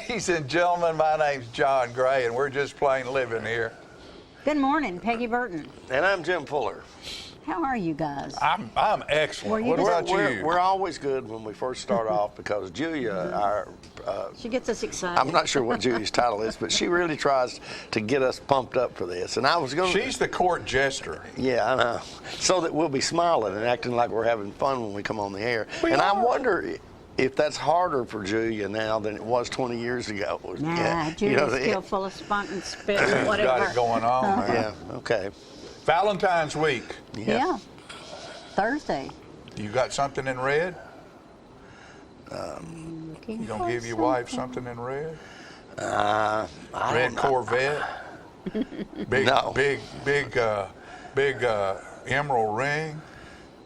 Ladies and gentlemen, my name's John Gray, and we're just plain living here. Good morning, Peggy Burton. And I'm Jim Fuller. How are you guys? I'm excellent. What about you? We're always good when we first start off because Julia, she gets us excited. I'm not sure what Julia's title is, but she really tries to get us pumped up for this. And I was going She's the court jester. Yeah, I know. So that we'll be smiling and acting like we're having fun when we come on the air. I wonder if that's harder for Julia now than it was 20 years ago. Nah, Julia's still full of spunk and spit and whatever. Got it going on. Yeah, okay. Valentine's week. Yeah. Thursday. You got something in red? You gonna give your wife something in red? Red Corvette? Big emerald ring?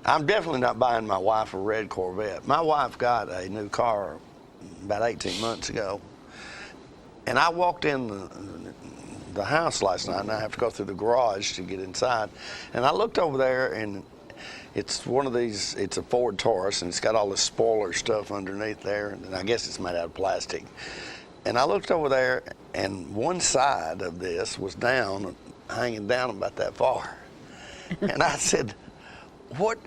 I'm definitely not buying my wife a red Corvette. My wife got a new car about 18 months ago, and I walked in the house last night, and I have to go through the garage to get inside, and I looked over there, and it's one of these, it's a Ford Taurus, and it's got all this spoiler stuff underneath there, and I guess it's made out of plastic. And I looked over there, and one side of this was down, hanging down about that far. And I said, "What,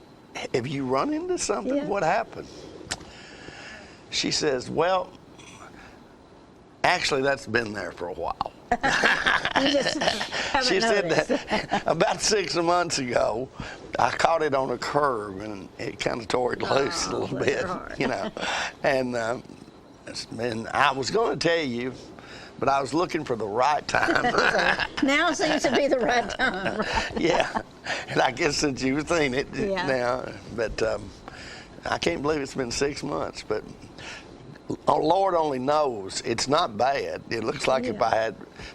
have you run into something? Yeah. What happened?" She says, "Well, actually that's been there for a while." She said that about 6 months ago, I caught it on a curb and it kind of tore it loose a little bit, you know. And I was going to tell you, but I was looking for the right time. Now seems to be the right time. Right? Yeah, and I guess since you've seen it now, but I can't believe it's been 6 months, but Lord only knows it's not bad. It looks like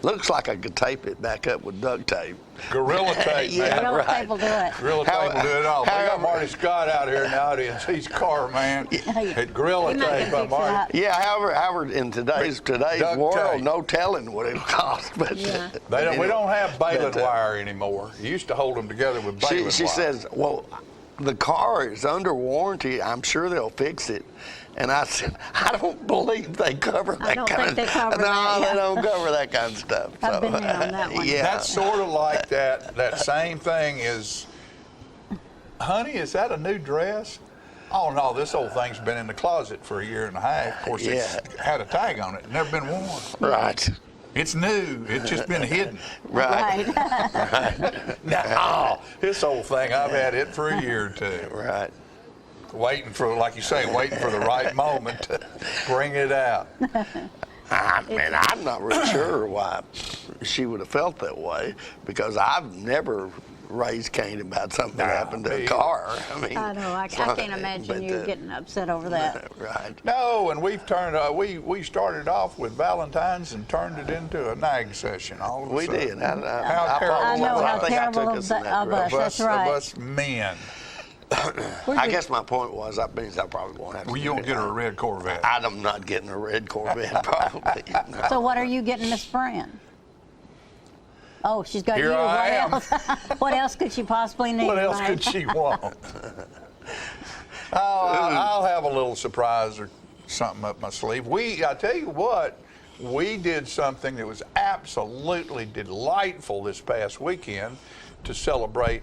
looks like I could tape it back up with duct tape. Gorilla tape, Yeah, man. Gorilla right. tape will do it. Gorilla tape will do it all. We got Marty Scott out here in the audience. He's car man. At Gorilla He might tape can by fix Marty. Yeah, however, in today's Duct world, tape. no telling what it would cost. But Yeah. We don't have baling But, wire anymore. You used to hold them together with baling she wire. says, "Well, the car is under warranty. I'm sure they'll fix it." And I said, "I don't believe they cover that I don't think they cover No, that, yeah. they don't cover that kind of stuff." I've been there on that one. Yeah. That's sort of like that same thing is, honey, is that a new dress? Oh no, this old thing's been in the closet for a year and a half. Of course, it's had a tag on it, never been worn. Right. It's new. It's just been hidden. Right. No, this old thing, I've had it for a year or two. Right. Waiting for, like you say, waiting for the right moment to bring it out. Man, I'm not really sure why she would have felt that way, because I've never raised Cain about something that happened to a car. I mean, I know. I can't imagine you getting upset over that. Right. No, and we've turned. We started off with Valentine's and turned it into a nag session. All of a We sudden. did. How terrible! I know I how think I terrible took of us in that us. direction. That's right. Of us men. I guess my point was, that means I probably won't have to. Well, you don't get her a red Corvette. I'm not getting a red Corvette, probably. No. So what are you getting, Miss Fran? Oh, she's got Here you. I What am. else? What else could she possibly need? What else right? could she want? I'll have a little surprise or something up my sleeve. I tell you what, we did something that was absolutely delightful this past weekend to celebrate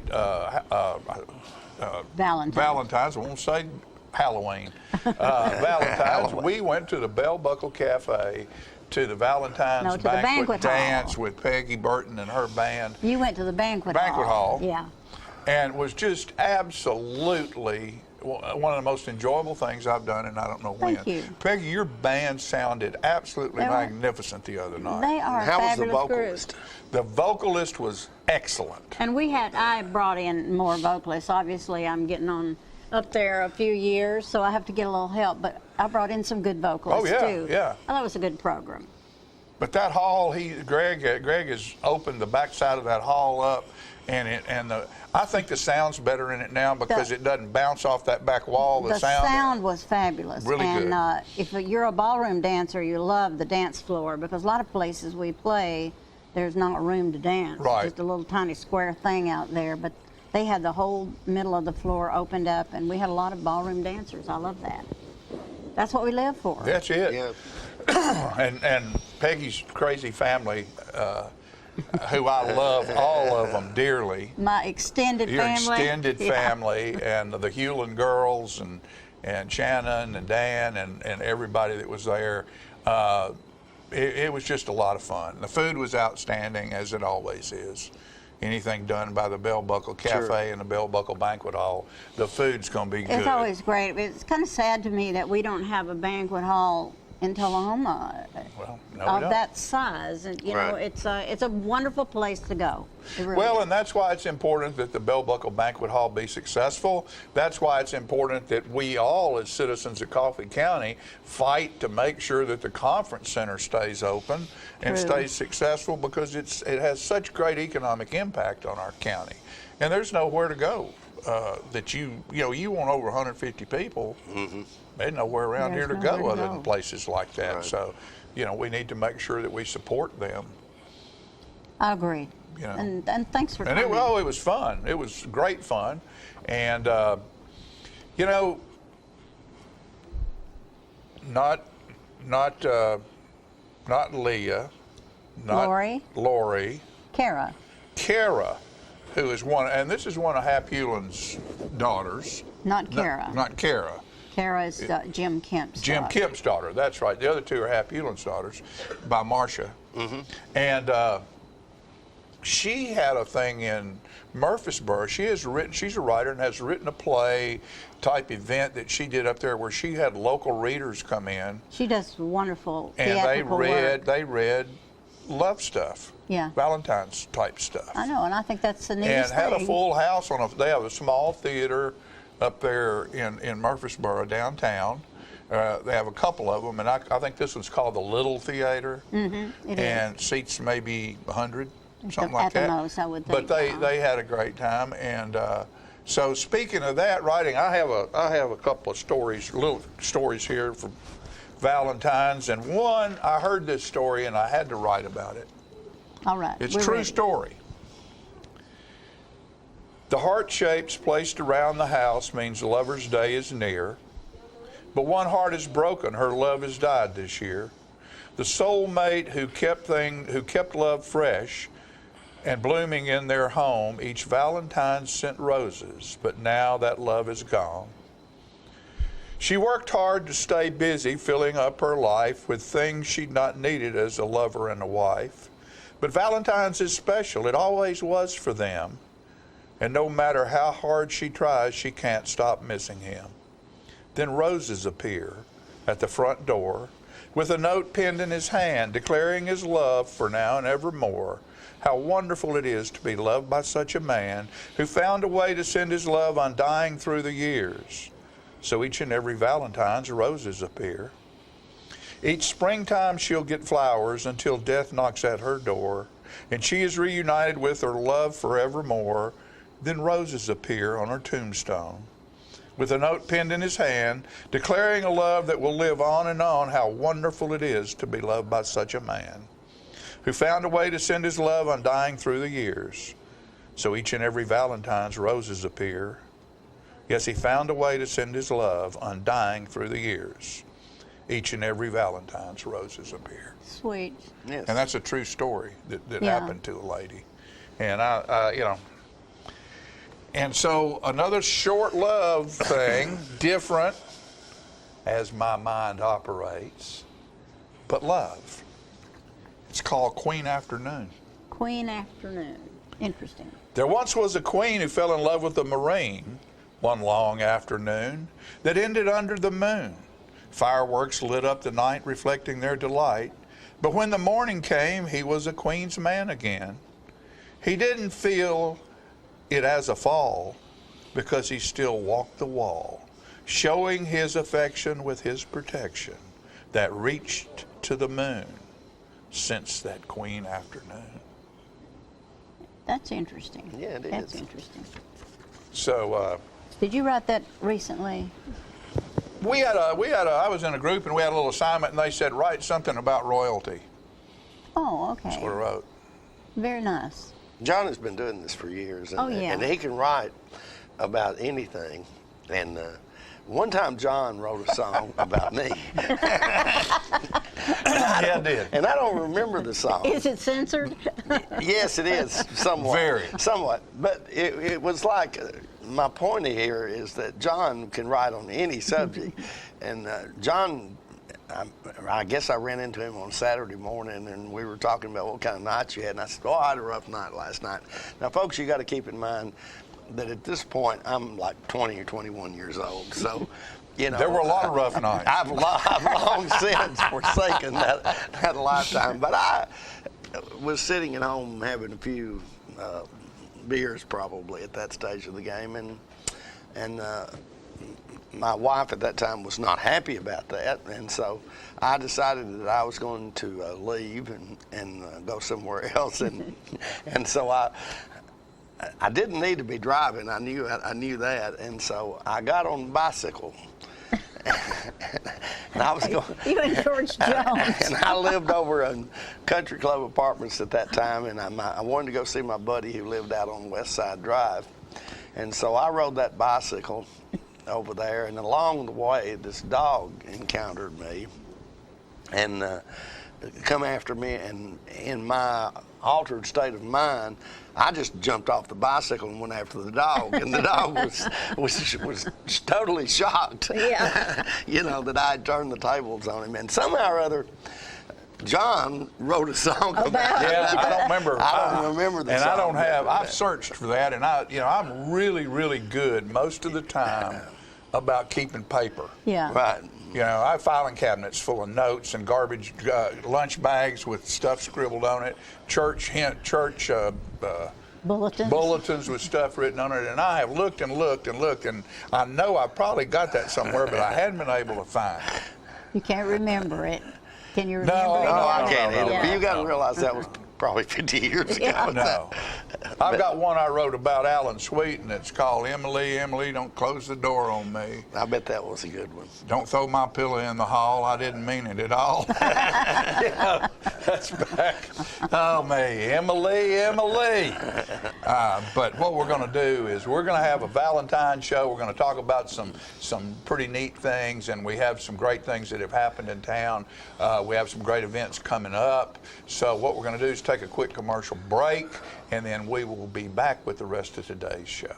Valentine's. I won't say Halloween. Valentine's. We went to the Bell Buckle Cafe to the Valentine's Banquet dance Hall. with Peggy Burton and her band. You went to the banquet hall. Yeah. And was just absolutely one of the most enjoyable things I've done, and I don't know when. Thank you. Peggy, your band sounded absolutely magnificent the other night. They are How was the fabulous vocalist? group. The vocalist was excellent. And I brought in more vocalists. Obviously, I'm getting on up there a few years, so I have to get a little help. But I brought in some good vocalists too. Yeah. I thought it was a good program. But that hall, Greg has opened the backside of that hall up, I think the sound's better in it now because it doesn't bounce off that back wall. The sound was fabulous. Really good. And if you're a ballroom dancer, you love the dance floor, because a lot of places we play, there's not room to dance. Right. Just a little tiny square thing out there. But they had the whole middle of the floor opened up, and we had a lot of ballroom dancers. I love that. That's what we live for. That's it. Yeah. and Peggy's crazy family, who I love all of them dearly. My extended Your family. extended family and the Hewlin girls and Shannon and Dan and everybody that was there. It was just a lot of fun. The food was outstanding, as it always is. Anything done by the Bell Buckle Cafe and the Bell Buckle Banquet Hall, the food's going to be good. It's always great. It's kind of sad to me that we don't have a banquet hall in Tullahoma of that size. And, you know, it's a wonderful place to go. It really is. And that's why it's important that the Bell Buckle Banquet Hall be successful. That's why it's important that we all, as citizens of Coffee County, fight to make sure that the conference center stays open and stays successful, because it has such great economic impact on our county. And there's nowhere to go that you want over 150 people. There's nowhere around here to go other than places like that. Right. So, we need to make sure that we support them. I agree. And thanks for coming. And it was fun. It was great fun. And, not Leah, not Lori. Kara, who is this is one of Hap Hewlin's daughters. Not Kara. Not Kara. Kara is Jim Kemp's daughter. Jim Kemp's daughter, that's right. The other two are Hap Hewlin's daughters by Marcia. And she had a thing in Murfreesboro. She's a writer and has written a play type event that she did up there where she had local readers come in. She does wonderful and theatrical work. They read love stuff. Yeah. Valentine's type stuff. I know, and I think that's the neatest thing. And had a full house they have a small theater up there in Murfreesboro downtown. They have a couple of them, and I think this one's called the Little Theater. It and is. Seats maybe 100, something like that. At the most, I would think. But they had a great time. And so speaking of that writing, I have a couple of little stories here for Valentine's, and one, I heard this story and I had to write about it. All right. It's a true story. The heart shapes placed around the house means the lover's day is near. But one heart is broken, her love has died this year. The soulmate who kept love fresh and blooming in their home, each Valentine sent roses, but now that love is gone. She worked hard to stay busy, filling up her life with things she'd not needed as a lover and a wife. But Valentine's is special, it always was for them. And no matter how hard she tries, she can't stop missing him. Then roses appear at the front door with a note pinned in his hand declaring his love for now and evermore. How wonderful it is to be loved by such a man who found a way to send his love undying through the years. So each and every Valentine's roses appear. Each springtime she'll get flowers until death knocks at her door and she is reunited with her love forevermore. Then roses appear on her tombstone with a note pinned in his hand declaring a love that will live on and on. How wonderful it is to be loved by such a man who found a way to send his love undying through the years. So each and every Valentine's roses appear. Yes, he found a way to send his love undying through the years. Each and every Valentine's roses appear. Sweet. Yes. And that's a true story that happened to a lady. And I and so another short love thing, different as my mind operates, but love. It's called Queen Afternoon. Queen Afternoon. Interesting. There once was a queen who fell in love with a Marine one long afternoon that ended under the moon. Fireworks lit up the night reflecting their delight. But when the morning came, he was a queen's man again. He didn't feel it as a fall because he still walked the wall, showing his affection with his protection that reached to the moon since that Queen Afternoon. That's interesting. Yeah, it is. That's interesting. So, did you write that recently? I was in a group and we had a little assignment and they said, write something about royalty. Oh, okay. That's what I wrote. Very nice. John has been doing this for years. Oh, yeah. And he can write about anything. And One time John wrote a song about me. Yeah, I did. And I don't remember the song. Is it censored? Yes, it is, somewhat. Very. Somewhat. But it was like, my point here is that John can write on any subject. And John, I guess I ran into him on Saturday morning, and we were talking about what kind of nights you had. And I said, I had a rough night last night. Now, folks, you got to keep in mind that at this point, I'm like 20 or 21 years old. So, you know, there were a lot of rough nights. I've long since forsaken that lifetime. But I was sitting at home having a few beers probably at that stage of the game, and my wife at that time was not happy about that, and so I decided that I was going to leave and go somewhere else, and so I didn't need to be driving. I knew that, and so I got on a bicycle. And I was going. You and George Jones. And I lived over in Country Club Apartments at that time, and I wanted to go see my buddy who lived out on West Side Drive, and so I rode that bicycle over there, and along the way, this dog encountered me, and come after me, and in my altered state of mind, I just jumped off the bicycle and went after the dog, and the dog was totally shocked, Yeah. you know, that I had turned the tables on him, and somehow or other, John wrote a song about it. Yeah, I don't remember. I don't remember the and song. I don't have. I've searched for that, and I'm really, really good most of the time about keeping paper. Yeah. Right. You know, I have filing cabinets full of notes and garbage lunch bags with stuff scribbled on it, church bulletins with stuff written on it, and I have looked and looked and looked, and I know I probably got that somewhere, but I hadn't been able to find it. You can't remember it. Can you remember No, it? No, I can't either. Yeah. But you got to realize that was probably 50 years ago. Yeah. No. I've got one I wrote about Alan Sweet, and it's called Emily, Emily, Don't Close the Door on Me. I bet that was a good one. Don't throw my pillow in the hall. I didn't mean it at all. Yeah, that's back. Oh, me. Emily, Emily. But what we're going to do is we're going to have a Valentine's show. We're going to talk about some pretty neat things, and we have some great things that have happened in town. We have some great events coming up. So what we're going to do is take a quick commercial break, and then we will be back with the rest of today's show.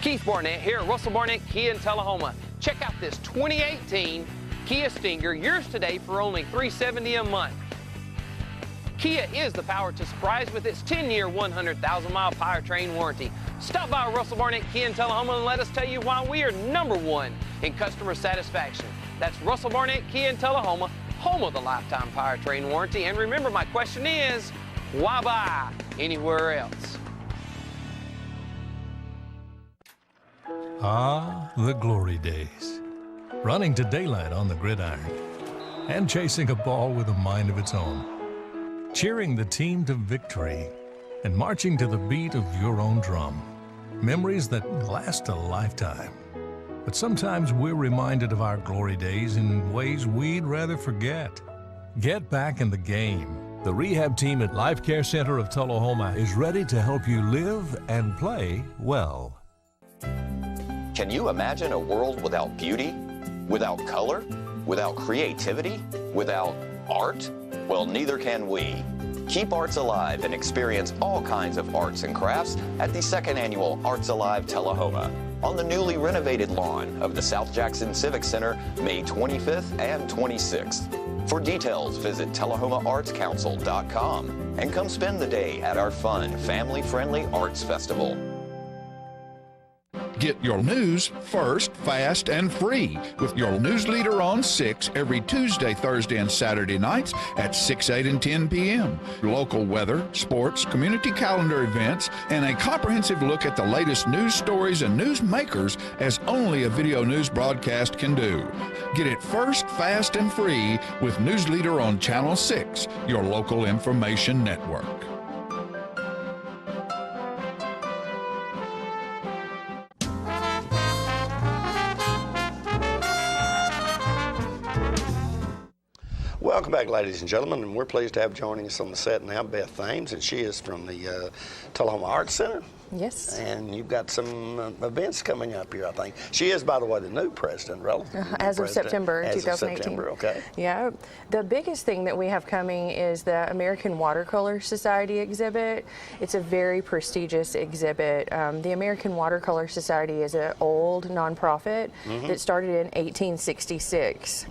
Keith Barnett here at Russell Barnett Kia in Tullahoma. Check out this 2018 Kia Stinger, yours today for only $370 a month. Kia is the power to surprise with its 10-year, 100,000-mile powertrain warranty. Stop by Russell Barnett Kia in Tullahoma and let us tell you why we are #1 in customer satisfaction. That's Russell Barnett Kia in Tullahoma, home of the lifetime powertrain warranty. And remember, my question is, why buy anywhere else? Ah, the glory days. Running to daylight on the gridiron and chasing a ball with a mind of its own. Cheering the team to victory and marching to the beat of your own drum. Memories that last a lifetime. But sometimes we're reminded of our glory days in ways we'd rather forget. Get back in the game. The rehab team at Life Care Center of Tullahoma is ready to help you live and play well. Can you imagine a world without beauty, without color, without creativity, without art? Well, neither can we. Keep arts alive and experience all kinds of arts and crafts at the second annual Arts Alive Tullahoma on the newly renovated lawn of the South Jackson Civic Center, May 25th and 26th. For details, visit TullahomaArtsCouncil.com and come spend the day at our fun, family-friendly arts festival. Get your news first, fast, and free with your news leader on 6 every Tuesday, Thursday, and Saturday nights at 6, 8, and 10 p.m. Local weather, sports, community calendar events, and a comprehensive look at the latest news stories and news makers as only a video news broadcast can do. Get it first, fast, and free with News Leader on Channel 6, your local information network. Welcome back, ladies and gentlemen, and we're pleased to have joining us on the set now Beth Thames, and she is from the Tullahoma Arts Center. Yes. And you've got some events coming up here, I think. She is, by the way, the new president, as of September 2018. As of September, okay. Yeah. The biggest thing that we have coming is the American Watercolor Society exhibit. It's a very prestigious exhibit. The American Watercolor Society is an old nonprofit that started in 1866.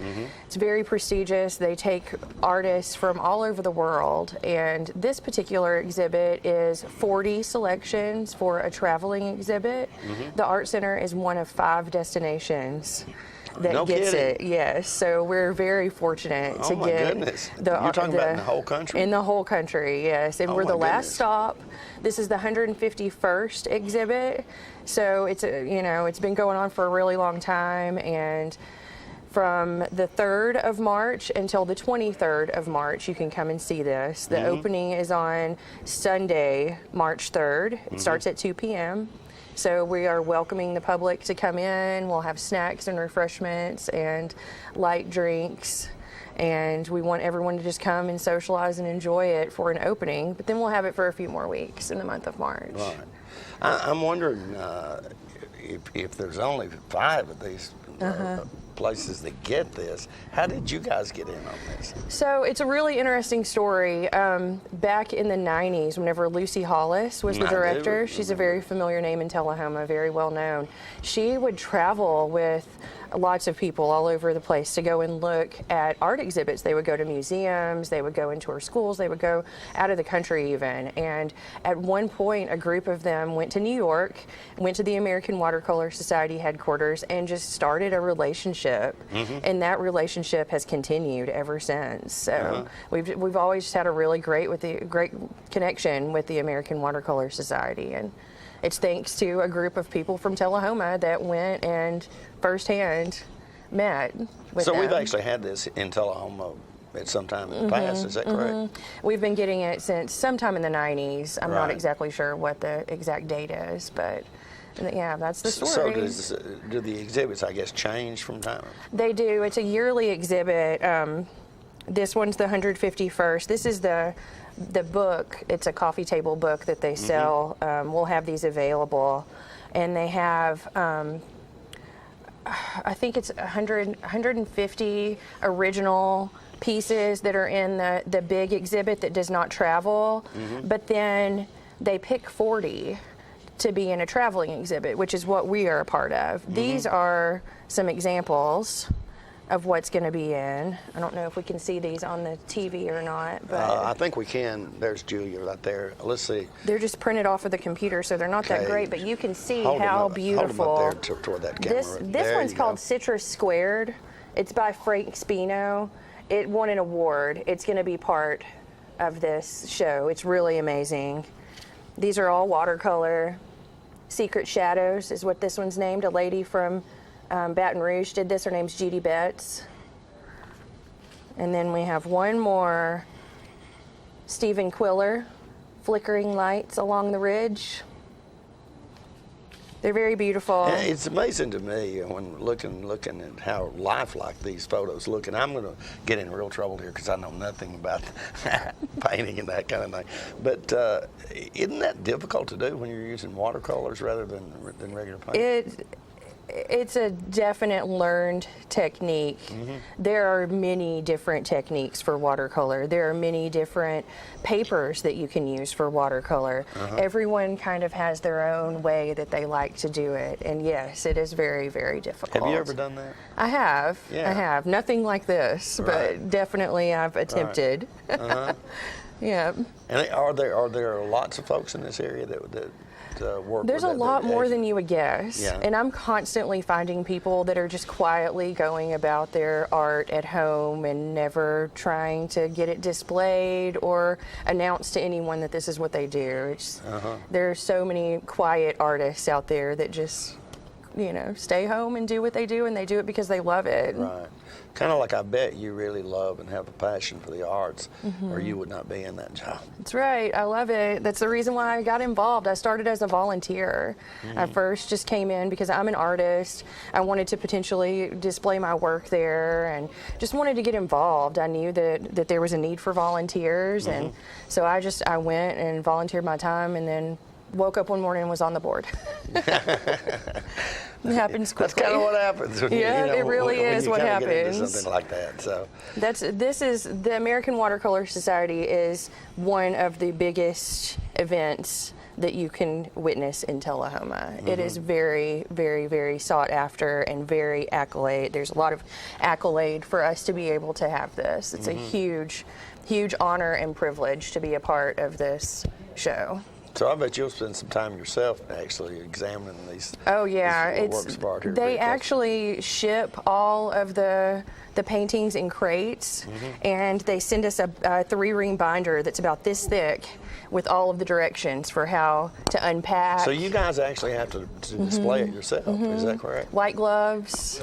It's very prestigious. They take artists from all over the world, and this particular exhibit is 40 selections for a traveling exhibit. The Art Center is one of 5 destinations that gets it. Yes, so we're very fortunate to get goodness. You're talking about in the whole country? In the whole country, yes. And we're the last stop. This is the 151st exhibit. So it's it's been going on for a really long time, and from the 3rd of March until the 23rd of March, you can come and see this. The opening is on Sunday, March 3rd. It starts at 2 p.m. So we are welcoming the public to come in. We'll have snacks and refreshments and light drinks. And we want everyone to just come and socialize and enjoy it for an opening. But then we'll have it for a few more weeks in the month of March. Right. I'm wondering if there's only 5 of these places that get this, how did you guys get in on this? So it's a really interesting story. Back in the 90s, whenever Lucy Hollis was the director, she's a very familiar name in Tullahoma, very well known. She would travel with lots of people all over the place to go and look at art exhibits. They would go to museums, they would go into our schools, they would go out of the country even. And at one point, a group of them went to New York, went to the American Watercolor Society headquarters, and just started a relationship. And that relationship has continued ever since. So we've always had a really great connection with the American Watercolor Society. And it's thanks to a group of people from Tullahoma that went and firsthand met with them. So we've actually had this in Tullahoma at some time in the past, is that correct? We've been getting it since sometime in the 90s. I'm not exactly sure what the exact date is, but yeah, that's the story. So do the exhibits, I guess, change from time? They do. It's a yearly exhibit. This one's the 151st. This is the book. It's a coffee table book that they sell. We'll have these available, and they have I think it's 150 original pieces that are in the big exhibit that does not travel, but then they pick 40 to be in a traveling exhibit, which is what we are a part of. These are some examples of what's going to be in. I don't know if we can see these on the TV or not, but I think we can. There's Julia right there. Let's see. They're just printed off of the computer, so they're not that great, but you can see how beautiful. Hold them up there toward that camera. This one's called Citrus Squared. It's by Frank Spino. It won an award. It's going to be part of this show. It's really amazing. These are all watercolor. Secret Shadows is what this one's named. A lady from Baton Rouge did this. Her name's Judy Betts. And then we have one more, Stephen Quiller, Flickering Lights Along the Ridge. They're very beautiful. Yeah, it's amazing to me when looking at how lifelike these photos look, and I'm going to get in real trouble here because I know nothing about painting and that kind of thing. But isn't that difficult to do when you're using watercolors rather than regular paint? It's a definite learned technique. There are many different techniques for watercolor. There are many different papers that you can use for watercolor. Everyone kind of has their own way that they like to do it. And yes, it is very, very difficult. Have you ever done that? I have. Yeah. I have. Nothing like this, but definitely I've attempted. Yeah. And are there lots of folks in this area that work? There's a lot more than you would guess. Yeah. And I'm constantly finding people that are just quietly going about their art at home and never trying to get it displayed or announce to anyone that this is what they do. There are so many quiet artists out there that just stay home and do what they do, and they do it because they love it. Right. Kind of like I bet you really love and have a passion for the arts, or you would not be in that job. That's right. I love it. That's the reason why I got involved. I started as a volunteer. I first just came in because I'm an artist. I wanted to potentially display my work there and just wanted to get involved. I knew that there was a need for volunteers, and so I went and volunteered my time, and then woke up one morning and was on the board. It happens quickly. That's kind of what happens. It really is what happens. Get into something like that. So the American Watercolor Society is one of the biggest events that you can witness in Tullahoma. It is very, very, very sought after and very accolade. There's a lot of accolade for us to be able to have this. It's a huge, huge honor and privilege to be a part of this show. So I bet you'll spend some time yourself actually examining these. Oh yeah, these works of art here. They actually ship all of the paintings in crates, and they send us a 3-ring binder that's about this thick with all of the directions for how to unpack. So you guys actually have to display it yourself, is that correct? White gloves,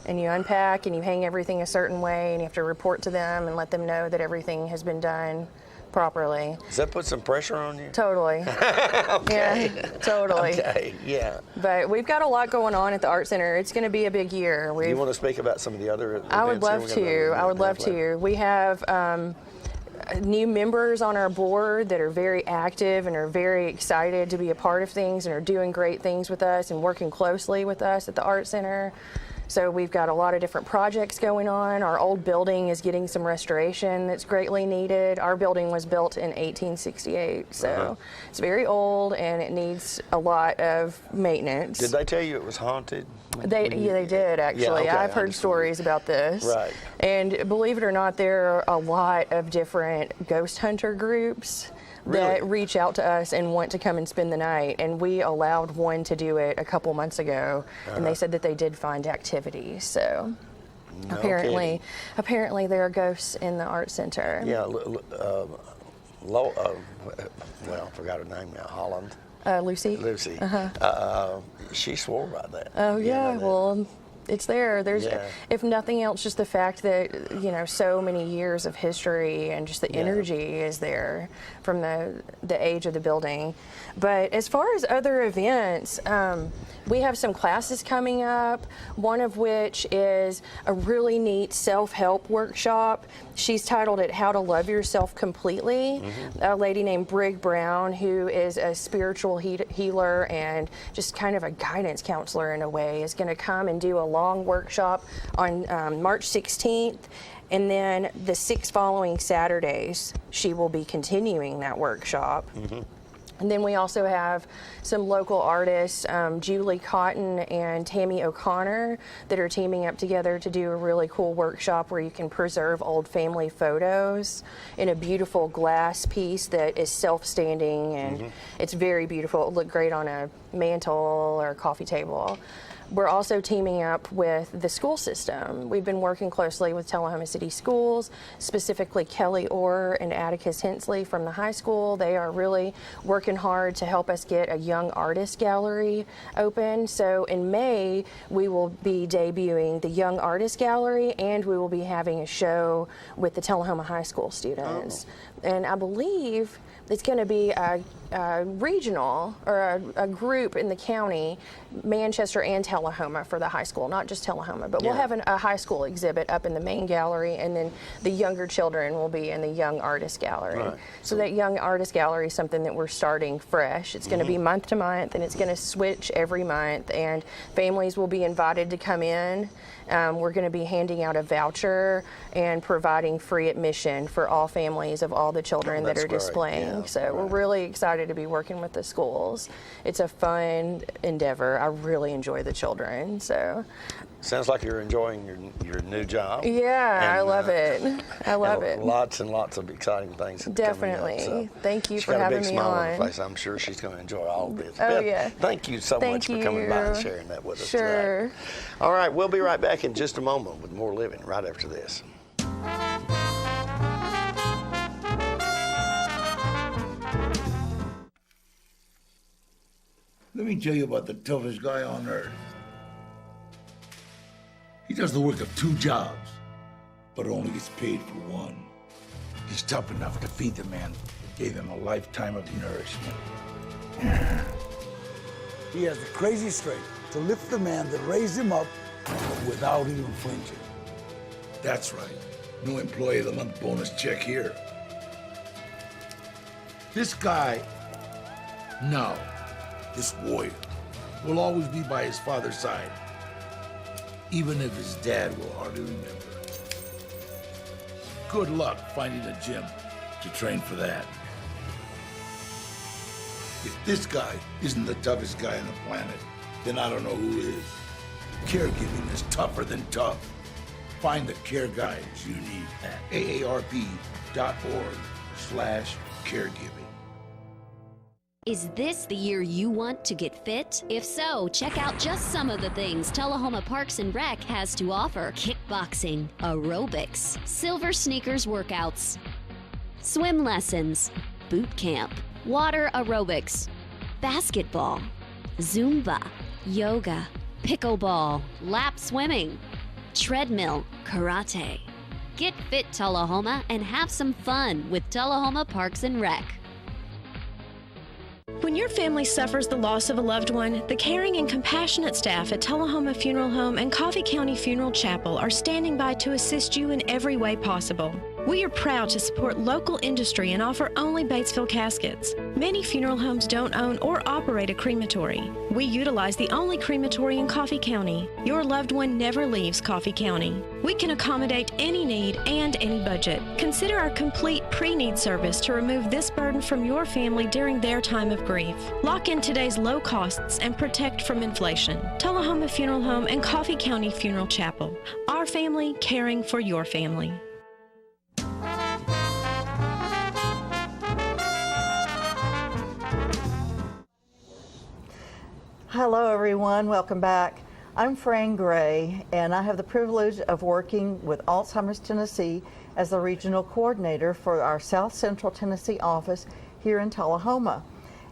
and you unpack and you hang everything a certain way, and you have to report to them and let them know that everything has been done properly. Does that put some pressure on you? Totally. Okay. Yeah, totally. Okay, yeah. But we've got a lot going on at the Art Center. It's going to be a big year. Do you want to speak about some of the other events? I would love to. I would love to. We have new members on our board that are very active and are very excited to be a part of things and are doing great things with us and working closely with us at the Art Center. So we've got a lot of different projects going on. Our old building is getting some restoration that's greatly needed. Our building was built in 1868, so it's very old and it needs a lot of maintenance. Did they tell you it was haunted? They did actually. Yeah, okay, I've heard stories about this. Right. And believe it or not, there are a lot of different ghost hunter groups that reach out to us and want to come and spend the night. And we allowed one to do it a couple months ago, and they said that they did find activity. So apparently there are ghosts in the Art Center. Yeah, well, I forgot her name now, Holland. Lucy? Lucy. She swore by that. Oh, yeah, well, it's there. There's, if nothing else, just the fact that, so many years of history and just the energy is there from the age of the building. But as far as other events, we have some classes coming up, one of which is a really neat self-help workshop. She's titled it How to Love Yourself Completely. A lady named Brig Brown, who is a spiritual healer and just kind of a guidance counselor in a way, is going to come and do a long workshop on March 16th. And then the 6 following Saturdays, she will be continuing that workshop. And then we also have some local artists, Julie Cotton and Tammy O'Connor, that are teaming up together to do a really cool workshop where you can preserve old family photos in a beautiful glass piece that is self-standing, and it's very beautiful. It'll look great on a mantle or a coffee table. We're also teaming up with the school system. We've been working closely with Tullahoma City Schools, specifically Kelly Orr and Atticus Hensley from the high school. They are really working hard to help us get a young artist gallery open. So in May, we will be debuting the Young Artist Gallery, and we will be having a show with the Tullahoma High School students. And I believe it's going to be a regional or a group in the county, Manchester and Tullahoma for the high school, not just Tullahoma, but we'll have a high school exhibit up in the main gallery, and then the younger children will be in the Young Artist Gallery. So that Young Artist Gallery is something that we're starting fresh. It's going to be month to month, and it's going to switch every month, and families will be invited to come in. We're going to be handing out a voucher and providing free admission for all families of all the children that are displaying. We're really excited to be working with the schools. It's a fun endeavor. I really enjoy the children. So sounds like you're enjoying your new job. Yeah, and, I love it. I love it. Lots and lots of exciting things. Definitely. Coming up, so thank you for having me on. She's got a big smile on her face. I'm sure she's going to enjoy all of this. Oh, Beth, thank you so much for coming by and sharing that with us today. All right, we'll be right back in just a moment with more living right after this. Let me tell you about the toughest guy on earth. He does the work of 2 jobs, but only gets paid for one. He's tough enough to feed the man that gave him a lifetime of nourishment. He has the crazy strength to lift the man that raised him up without even flinching. That's right. No employee of the month bonus check here. This guy, no, this warrior, will always be by his father's side, even if his dad will hardly remember. Good luck finding a gym to train for that. If this guy isn't the toughest guy on the planet, then I don't know who is. Caregiving is tougher than tough. Find the care guides you need at aarp.org/caregiving. Is this the year you want to get fit? If so, check out just some of the things Tullahoma Parks and Rec has to offer. Kickboxing, aerobics, silver sneakers workouts, swim lessons, boot camp, water aerobics, basketball, Zumba, yoga, pickleball, lap swimming, treadmill, karate. Get fit, Tullahoma, and have some fun with Tullahoma Parks and Rec. When your family suffers the loss of a loved one, the caring and compassionate staff at Tullahoma Funeral Home and Coffee County Funeral Chapel are standing by to assist you in every way possible. We are proud to support local industry and offer only Batesville caskets. Many funeral homes don't own or operate a crematory. We utilize the only crematory in Coffee County. Your loved one never leaves Coffee County. We can accommodate any need and any budget. Consider our complete pre-need service to remove this burden from your family during their time of grief. Lock in today's low costs and protect from inflation. Tullahoma Funeral Home and Coffee County Funeral Chapel. Our family caring for your family. Hello everyone, welcome back. I'm Fran Gray, and I have the privilege of working with Alzheimer's Tennessee as the regional coordinator for our South Central Tennessee office here in Tullahoma.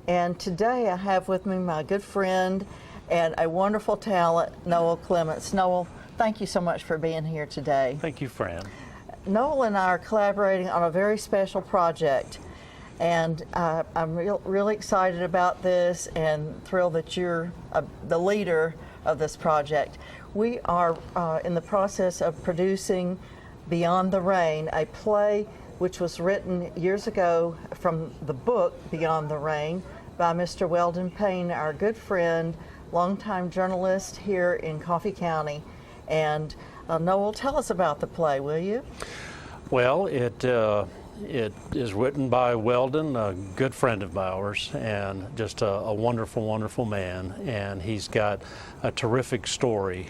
And today I have with me my good friend and a wonderful talent, Noel Clements. Noel, thank you so much for being here today. Thank you, Fran. Noel and I are collaborating on a very special project. And I'm really excited about this and thrilled that you're the leader of this project. We are in the process of producing Beyond the Rain, a play which was written years ago from the book Beyond the Rain by Mr. Weldon Payne, our good friend, longtime journalist here in Coffee County. And Noel, tell us about the play, will you? Well, it is written by Weldon, a good friend of ours, and just a wonderful, wonderful man. And he's got a terrific story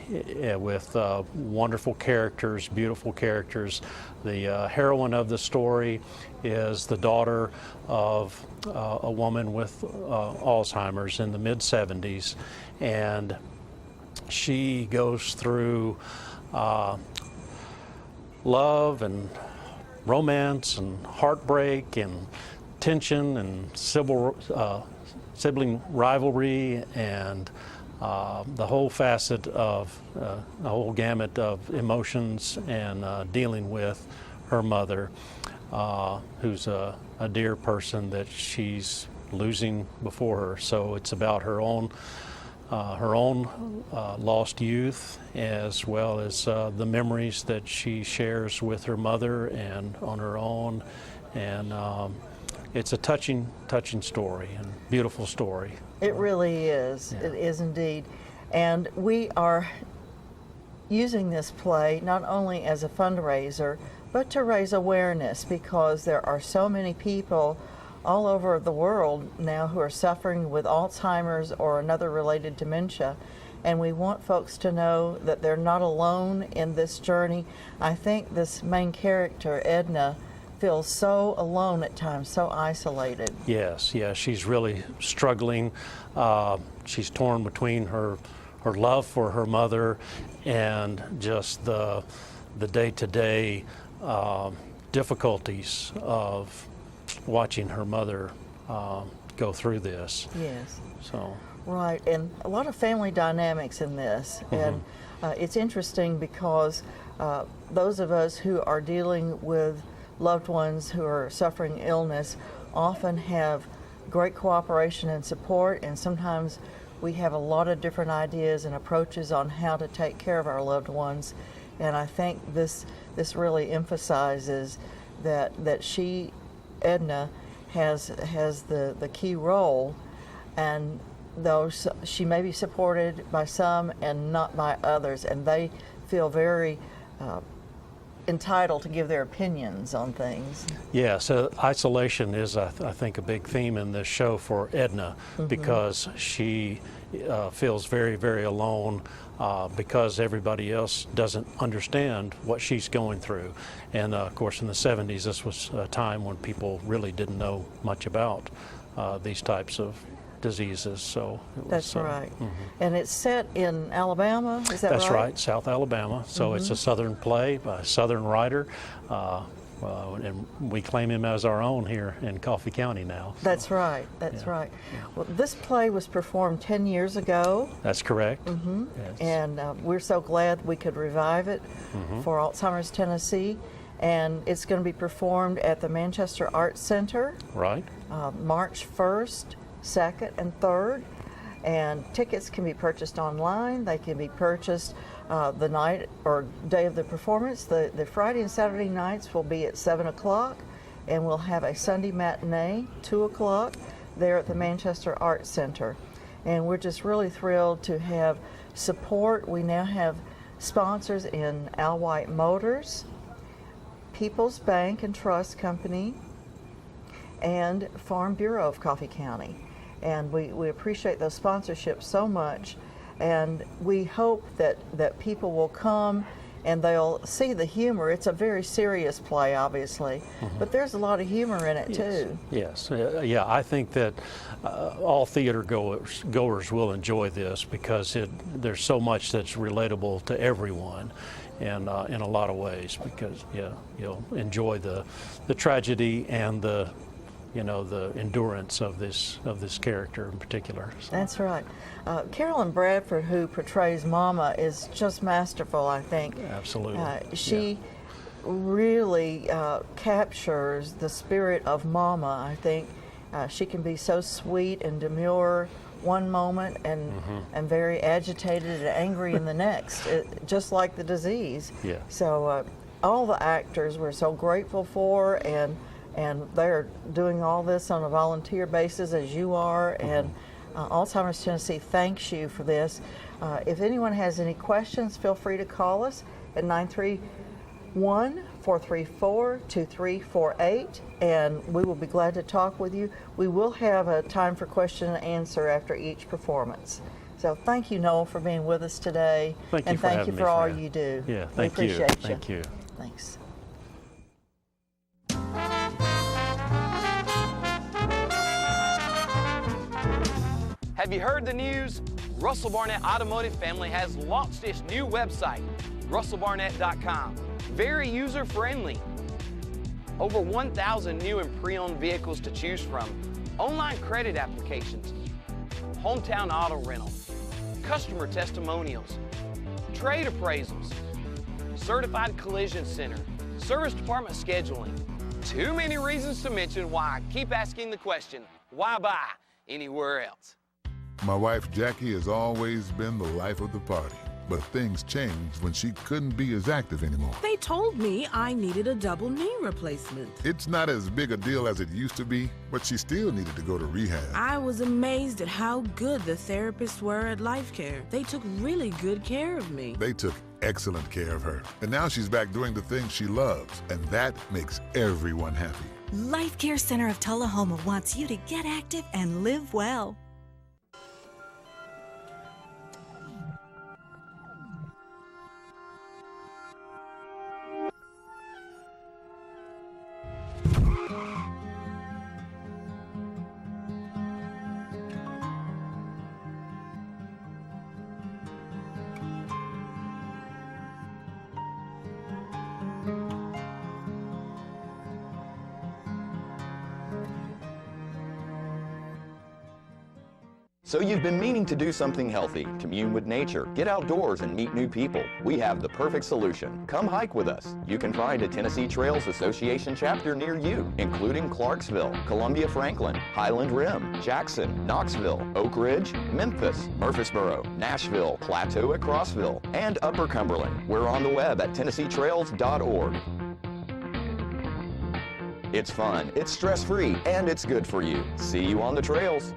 with wonderful characters, beautiful characters. The heroine of the story is the daughter of a woman with Alzheimer's in the mid-70s, and she goes through love and romance and heartbreak and tension and sibling rivalry and the whole facet of the whole gamut of emotions and dealing with her mother, who's a dear person that she's losing before her. So it's about her own lost youth, as well as the memories that she shares with her mother and on her own. And it's a touching story and beautiful story. It really is. Yeah. It is indeed. And we are using this play not only as a fundraiser, but to raise awareness, because there are so many people all over the world now who are suffering with Alzheimer's or another related dementia, and we want folks to know that they're not alone in this journey. I think this main character, Edna, feels so alone at times, so isolated. Yes, she's really struggling. She's torn between her love for her mother and just the day-to-day difficulties of watching her mother go through this. Yes. So. Right, and a lot of family dynamics in this. Mm-hmm. And it's interesting because those of us who are dealing with loved ones who are suffering illness often have great cooperation and support, and sometimes we have a lot of different ideas and approaches on how to take care of our loved ones. And I think this really emphasizes that Edna has the key role, and though she may be supported by some and not by others, and they feel very entitled to give their opinions on things. Yeah, so isolation is, I think, a big theme in this show for Edna, because she feels very, very alone because everybody else doesn't understand what she's going through. And of course, in the 70s, this was a time when people really didn't know much about these types of diseases. So that's right. And it's set in Alabama, is that right? That's right, South Alabama. So it's a Southern play by a Southern writer, and we claim him as our own here in Coffee County now. So. That's right, that's right. Well, this play was performed 10 years ago. That's correct. Yes. And we're so glad we could revive it for Alzheimer's Tennessee. And it's going to be performed at the Manchester Arts Center. Right. March 1st, 2nd, and 3rd. And tickets can be purchased online. They can be purchased the night or day of the performance. The Friday and Saturday nights will be at 7 o'clock, and we'll have a Sunday matinee, 2 o'clock, there at the Manchester Arts Center. And we're just really thrilled to have support. We now have sponsors in Al White Motors, People's Bank and Trust Company, and Farm Bureau of Coffee County. And we appreciate those sponsorships so much, and we hope that people will come and they'll see the humor. It's a very serious play, obviously, but there's a lot of humor in it too. Yes, yeah, I think that all theater goers will enjoy this, because there's so much that's relatable to everyone, and in a lot of ways, because you'll enjoy the tragedy and the endurance of this character in particular. So. That's right. Carolyn Bradford, who portrays Mama, is just masterful, I think. Absolutely. She really captures the spirit of Mama, I think. She can be so sweet and demure one moment and very agitated and angry in the next, just like the disease. Yeah. So all the actors we're so grateful for, and they're doing all this on a volunteer basis, as you are, and Alzheimer's Tennessee thanks you for this. If anyone has any questions, feel free to call us at 931-434-2348, and we will be glad to talk with you. We will have a time for question and answer after each performance. So thank you, Noel, for being with us today. Thank you and for thank having you for me, all Fran. you do. Yeah, we thank you. appreciate you. Thank you. Thanks. Have you heard the news? Russell Barnett Automotive family has launched its new website, russellbarnett.com. Very user-friendly. Over 1,000 new and pre-owned vehicles to choose from, online credit applications, hometown auto rental, customer testimonials, trade appraisals, certified collision center, service department scheduling. Too many reasons to mention why I keep asking the question, why buy anywhere else? My wife Jackie has always been the life of the party, but things changed when she couldn't be as active anymore. They told me I needed a double knee replacement. It's not as big a deal as it used to be, but she still needed to go to rehab. I was amazed at how good the therapists were at Life Care. They took really good care of me. They took excellent care of her, and now she's back doing the things she loves, and that makes everyone happy. Life Care Center of Tullahoma wants you to get active and live well. So you've been meaning to do something healthy, commune with nature, get outdoors and meet new people. We have the perfect solution. Come hike with us. You can find a Tennessee Trails Association chapter near you, including Clarksville, Columbia Franklin, Highland Rim, Jackson, Knoxville, Oak Ridge, Memphis, Murfreesboro, Nashville, Plateau at Crossville, and Upper Cumberland. We're on the web at TennesseeTrails.org. It's fun, it's stress-free, and it's good for you. See you on the trails.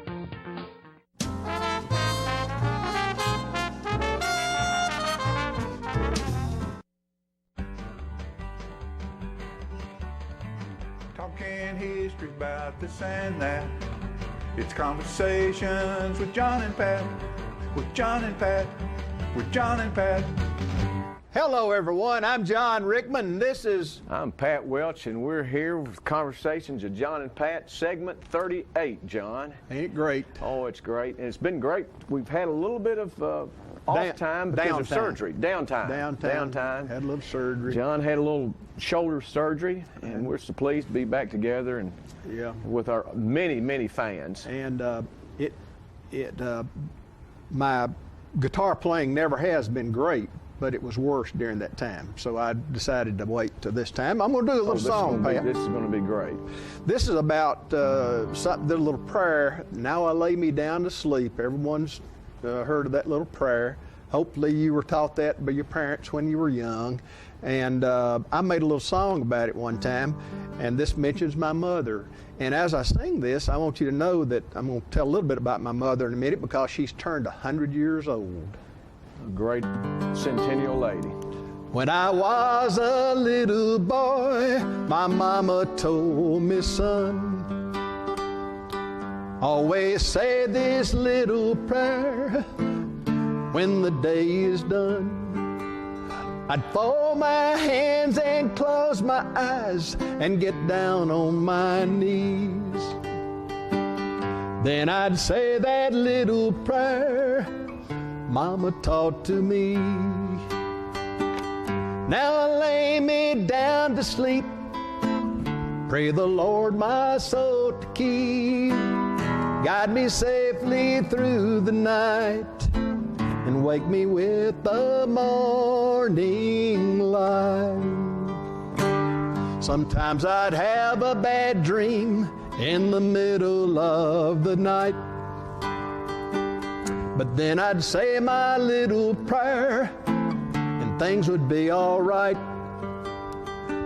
Talking history about this and that. It's conversations with John and Pat, with John and Pat, with John and Pat. Hello, everyone. I'm John Rickman. I'm Pat Welch, and we're here with Conversations of John and Pat, segment 38, John. Ain't it great? Oh, it's great. And it's been great. We've had a little bit of off time because of surgery. Downtime. Had a little surgery. John had a little shoulder surgery, and we're so pleased to be back together and with our many fans. And my guitar playing never has been great, but it was worse during that time. So I decided to wait till this time. I'm going to do a little song, Pat. This is going to be great. This is about a little prayer. Now I lay me down to sleep. Everyone's heard of that little prayer. Hopefully you were taught that by your parents when you were young. And I made a little song about it one time, and this mentions my mother. And as I sing this, I want you to know that I'm going to tell a little bit about my mother in a minute because she's turned 100 years old. A great centennial lady. When I was a little boy, my mama told me, son, always say this little prayer when the day is done. I'd fold my hands and close my eyes and get down on my knees. Then I'd say that little prayer Mama taught to me. Now I lay me down to sleep, pray the Lord my soul to keep, guide me safely through the night, and wake me with the morning light. Sometimes I'd have a bad dream in the middle of the night, but then I'd say my little prayer and things would be all right.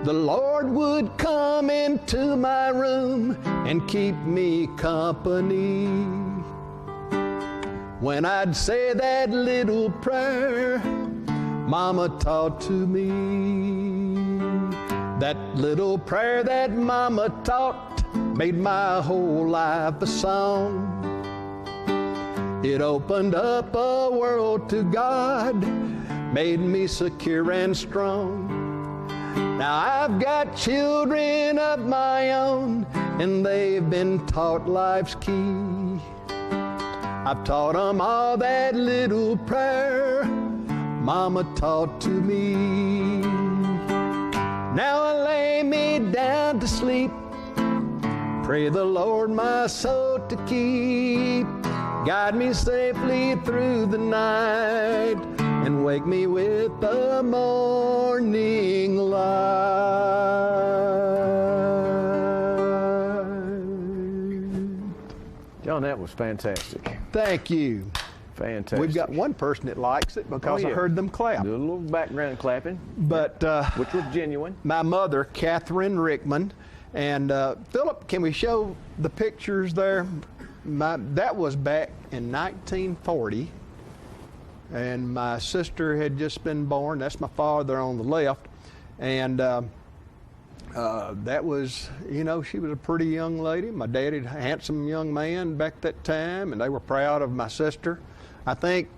The Lord would come into my room and keep me company. When I'd say that little prayer Mama taught to me, that little prayer that Mama taught made my whole life a song. It opened up a world to God, made me secure and strong. Now I've got children of my own, and they've been taught life's key. I've taught them all that little prayer Mama taught to me. Now I lay me down to sleep, pray the Lord my soul to keep, guide me safely through the night, and wake me with the morning light. John, that was fantastic. Thank you. Fantastic. We've got one person that likes it because I heard them clap. Do a little background clapping. But which was genuine. My mother, Katherine Rickman, and Philip, can we show the pictures there? That was back in 1940, and my sister had just been born. That's my father on the left, and that was, she was a pretty young lady. My daddy, a handsome young man back that time, and they were proud of my sister. I think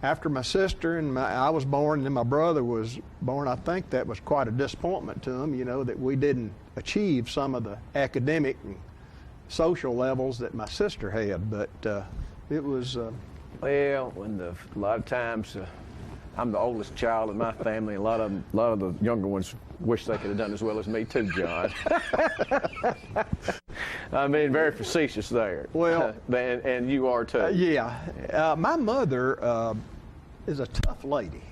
after my sister and I was born, and then my brother was born, I think that was quite a disappointment to them, that we didn't achieve some of the academic and social levels that my sister had, but it was. Well, a lot of times, I'm the oldest child in my family. A lot of the younger ones wish they could have done as well as me too, John. I'm being very facetious there. Well, and you are too. Yeah. My mother is a tough lady,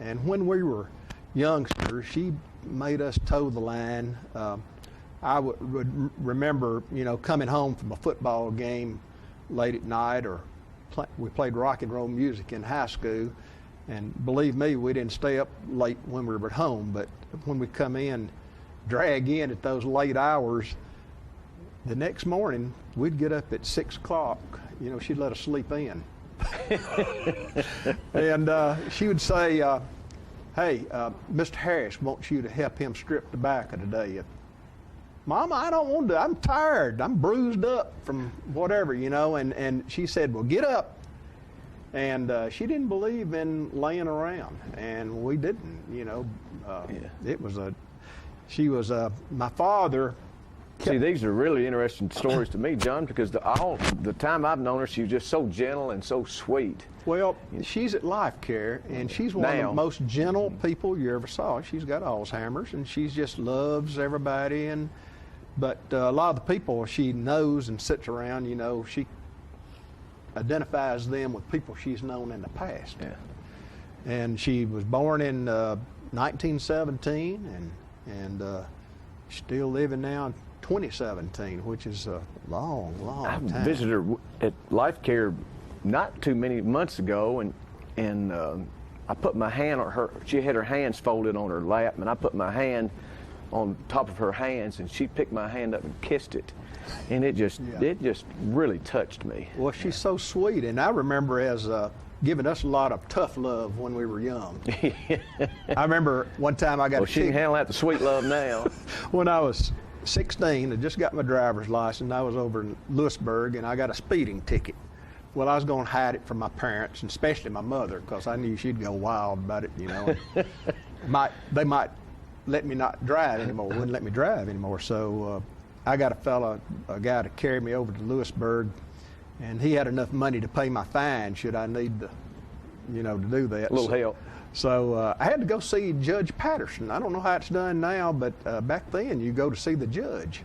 and when we were youngsters, she made us toe the line. I would remember, coming home from a football game late at night, or we played rock and roll music in high school, and believe me, we didn't stay up late when we were at home, but when we come in, drag in at those late hours, the next morning, we'd get up at 6 o'clock. She'd let us sleep in. And she would say, hey, Mr. Harris wants you to help him strip tobacco today. Mama, I don't want to. I'm tired. I'm bruised up from whatever, And she said, well, get up. And she didn't believe in laying around, and we didn't. It was she was my father. See, these are really interesting stories to me, John, because the time I've known her, she was just so gentle and so sweet. Well, she's at Life Care, and she's one of the most gentle people you ever saw. She's got Alzheimer's, and she just loves everybody. But a lot of the people she knows and sits around, she identifies them with people she's known in the past. Yeah. And she was born in 1917, and still living now in 2017, which is a long time. I visited her at Life Care not too many months ago, and I put my hand on her. She had her hands folded on her lap, and I put my hand on top of her hands, and she picked my hand up and kissed it, and it just really touched me. Well, she's so sweet, and I remember as giving us a lot of tough love when we were young. I remember one time I got she can handle that, the sweet love now. When I was 16, I just got my driver's license. I was over in Lewisburg, and I got a speeding ticket. Well, I was going to hide it from my parents, and especially my mother, because I knew she'd go wild about it, They might let me not drive anymore, wouldn't let me drive anymore. So I got a guy to carry me over to Lewisburg, and he had enough money to pay my fine should I need to, to do that. A little help. So I had to go see Judge Patterson. I don't know how it's done now, but back then you go to see the judge.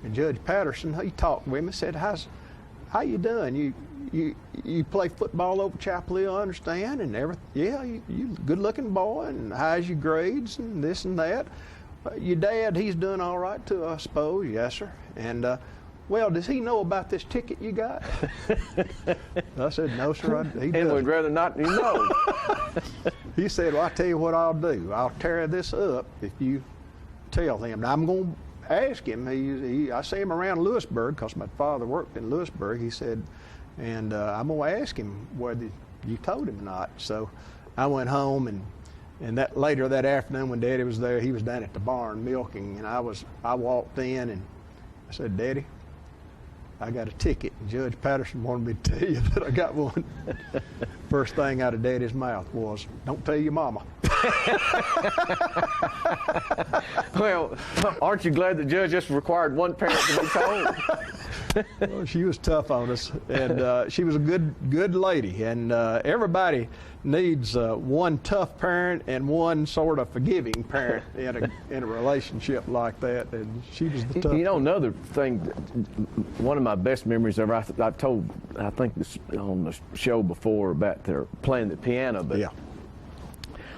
And Judge Patterson, he talked with me, said, how you doing? You play football over Chapel Hill, I understand, and everything. Yeah, you good-looking boy, and how's your grades and this and that. Your dad, he's doing all right too, I suppose. Yes, sir. And well, does he know about this ticket you got? I said, no, sir. He doesn't. And we'd rather not know. He said, well, I'll tell you what I'll do. I'll tear this up if you tell him. Now, I'm going to ask him. I see him around Lewisburg because my father worked in Lewisburg. He said, and I'm going to ask him whether you told him or not. So I went home, and that later that afternoon when Daddy was there, he was down at the barn milking, and I walked in and I said, Daddy, I got a ticket, and Judge Patterson wanted me to tell you that I got one. First thing out of Daddy's mouth was, don't tell your mama. Well, aren't you glad the judge just required one parent to be told? Well, she was tough on us, and she was a good lady, and everybody needs one tough parent and one sort of forgiving parent in a relationship like that, and she was the tough. Another thing, one of my best memories ever, I've told, I think this on the show before about their playing the piano, but yeah.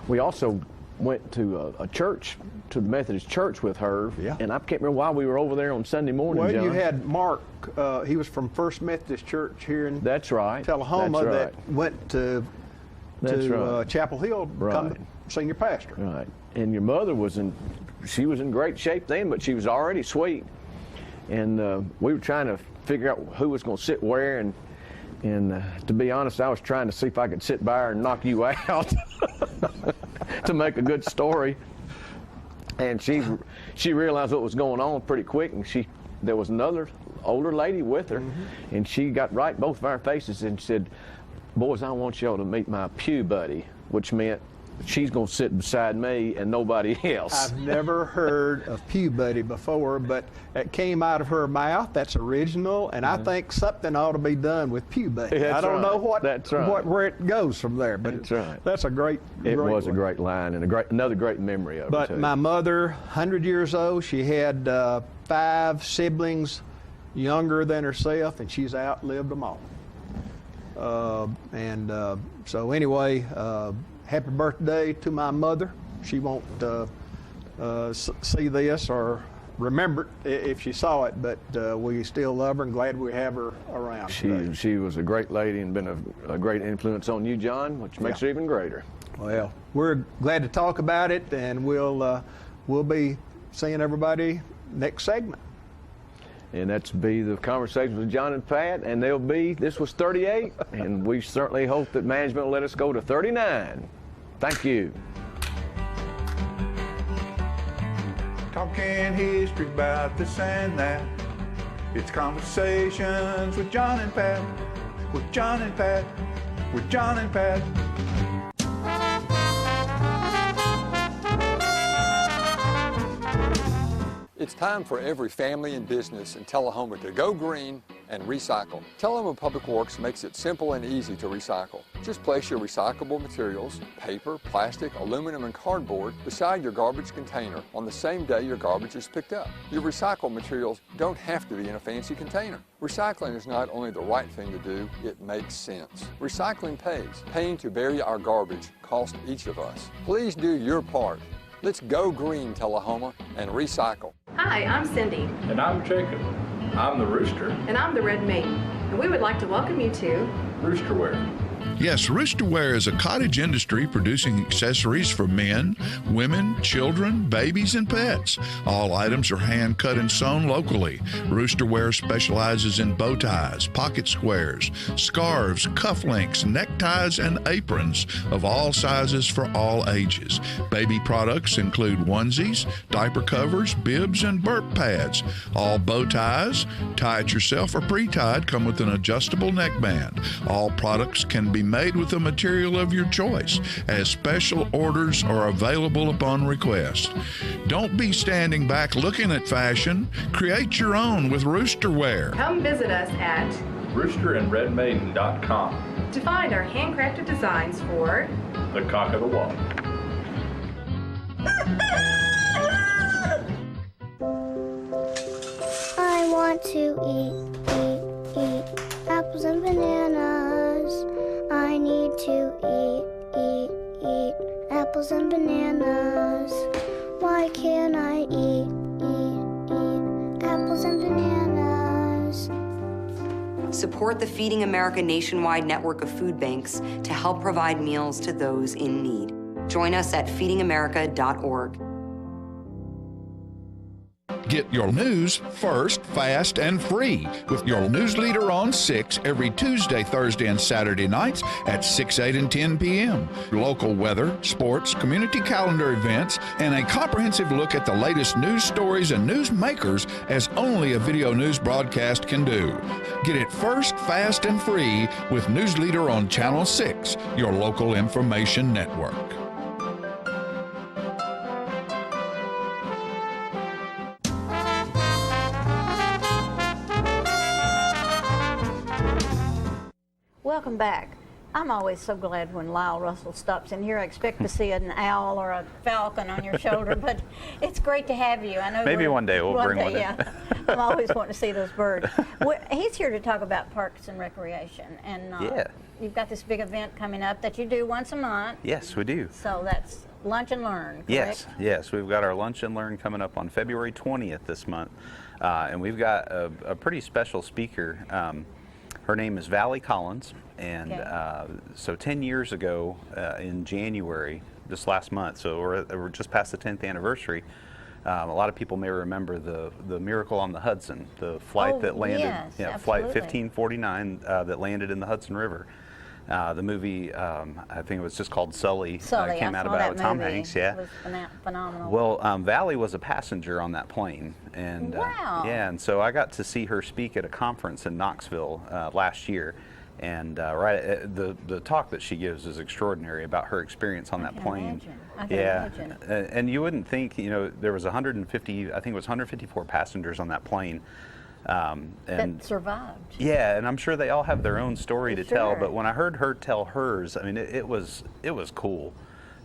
We also went to a church, to the Methodist church with her, and I can't remember why we were over there on Sunday morning, Well, John. you had Mark, he was from First Methodist Church here in Tullahoma that went to Chapel Hill, become the senior pastor. Right, and your mother she was in great shape then, but she was already sweet, and we were trying to figure out who was going to sit where, and to be honest, I was trying to see if I could sit by her and knock you out to make a good story. And she realized what was going on pretty quick, and there was another older lady with her, and she got right both of our faces and said, boys, I want y'all to meet my pew buddy, which meant she's going to sit beside me and nobody else. I've never heard of pew buddy before, but it came out of her mouth. That's original, and I think something ought to be done with pew buddy. I don't know where it goes from there, but that's a great. It was a great line and another great memory of her. But my mother, 100 years old, she had 5 siblings, younger than herself, and she's outlived them all. So anyway, happy birthday to my mother. She won't see this or remember it if she saw it, but we still love her and glad we have her around. She was a great lady and been a great influence on you, John, which makes her even greater. Well, we're glad to talk about it, and we'll be seeing everybody next segment. And that's be the conversation with John and Pat, and this was 38, and we certainly hope that management will let us go to 39. Thank you. Talking history about this and that. It's conversations with John and Pat, with John and Pat, with John and Pat. It's time for every family and business in Tullahoma to go green and recycle. Tullahoma Public Works makes it simple and easy to recycle. Just place your recyclable materials, paper, plastic, aluminum, and cardboard beside your garbage container on the same day your garbage is picked up. Your recycled materials don't have to be in a fancy container. Recycling is not only the right thing to do, it makes sense. Recycling pays. Paying to bury our garbage costs each of us. Please do your part. Let's go green, Tullahoma, and recycle. Hi, I'm Cindy. And I'm Jacob. I'm the Rooster. And I'm the Red Maiden. And we would like to welcome you to Brewster Ware. Yes, Brewster Ware is a cottage industry producing accessories for men, women, children, babies, and pets. All items are hand cut and sewn locally. Brewster Ware specializes in bow ties, pocket squares, scarves, cufflinks, neckties, and aprons of all sizes for all ages. Baby products include onesies, diaper covers, bibs, and burp pads. All bow ties, tie it yourself or pre-tied, come with an adjustable neckband. All products can be made with the material of your choice, as special orders are available upon request. Don't be standing back looking at fashion. Create your own with Brewster Ware. Come visit us at roosterandredmaiden.com to find our handcrafted designs for the cock of the walk. I want to eat apples and bananas. I need to eat apples and bananas. Why can't I eat apples and bananas? Support the Feeding America nationwide network of food banks to help provide meals to those in need. Join us at feedingamerica.org. Get your news first, fast, and free with your news leader on 6 every Tuesday, Thursday, and Saturday nights at 6, 8, and 10 p.m. Local weather, sports, community calendar events, and a comprehensive look at the latest news stories and news makers as only a video news broadcast can do. Get it first, fast, and free with News Leader on Channel 6, your local information network. Welcome back. I'm always so glad when Lyle Russell stops in here. I expect to see an owl or a falcon on your shoulder, but it's great to have you. I know maybe one day we'll bring one in. I'm always wanting to see those birds. He's here to talk about parks and recreation, and you've got this big event coming up that you do once a month. Yes, we do. So that's Lunch and Learn, correct? Yes. We've got our Lunch and Learn coming up on February 20th this month, and we've got a pretty special speaker. Her name is Valley Collins, and so 10 years ago in January, just last month, so we're just past the 10th anniversary, a lot of people may remember the Miracle on the Hudson, the flight that landed, Flight 1549 that landed in the Hudson River. The movie, I think it was just called Sully, came out about it with Tom Hanks. Yeah, it was phenomenal. Well, Valley was a passenger on that plane, and and so I got to see her speak at a conference in Knoxville last year, and the talk that she gives is extraordinary about her experience on that plane. I can imagine. And you wouldn't think, there was 150, I think it was 154 passengers on that plane. That survived. Yeah, and I'm sure they all have their own story to tell, but when I heard her tell hers, I mean, it was cool.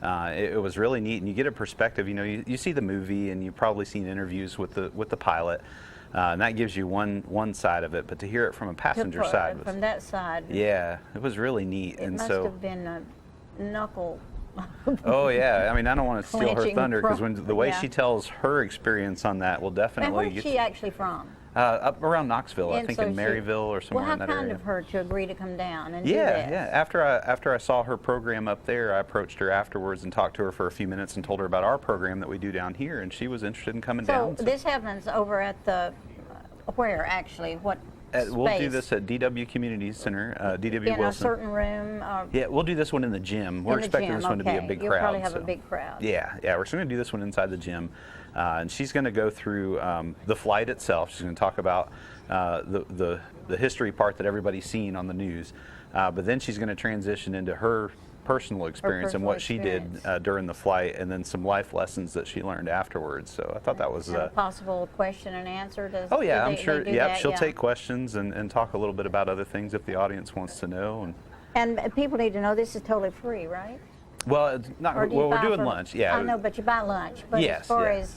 It was really neat, and you get a perspective. You see the movie, and you've probably seen interviews with the pilot, And that gives you one side of it, but to hear it from a passenger side was, from that side. Yeah, it was really neat. It must have been a knuckle. Oh yeah, I mean I don't want to steal her thunder because the way yeah. she tells her experience on that will definitely. And where's she actually from? Up around Knoxville, And I think so in Maryville or somewhere in that area. Well, how kind of her to agree to come down and do Yeah, this. yeah. After I saw her program up there, I approached her afterwards and talked to her for a few minutes and told her about our program that we do down here, and she was interested in coming down. So this happens over at the where actually? What? We'll do this at DW Community Center, DW in Wilson. a certain room? Yeah, we'll do this one in the gym. We're expecting this one to be a big You'll crowd. probably have a big crowd. Yeah, we're just going to do this one inside the gym. And she's going to go through the flight itself. She's going to talk about the history part that everybody's seen on the news. But then she's going to transition into her personal experience and what she did during the flight, and then some life lessons that she learned afterwards. So I thought that was a possible question and answer. Oh yeah, I'm sure. Yeah, she'll take questions and talk a little bit about other things if the audience wants to know. And people need to know this is totally free, right? Well, it's not. Well, we're doing lunch. Yeah. I know, but you buy lunch. But yes, as far as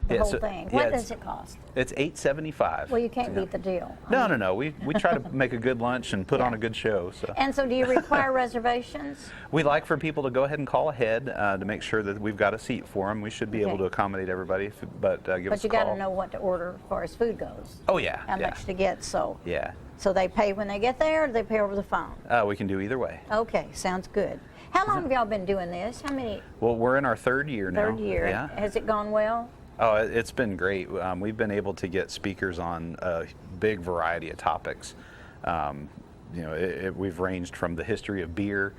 the whole thing, what does it cost? It's $8.75. Well, you can't beat the deal. No. We try to make a good lunch and put on a good show. So. And so, do you require reservations? We like for people to go ahead and call ahead to make sure that we've got a seat for them. We should be able to accommodate everybody, but give us a call. But you got to know what to order as far as food goes. Oh yeah. How much to get? So. Yeah. So they pay when they get there, or they pay over the phone? We can do either way. Okay, sounds good. How long have y'all been doing this? How many? Well, we're in our third year now. Third year. Yeah. Has it gone well? Oh, it's been great. We've been able to get speakers on a big variety of topics. We've ranged from the history of beer,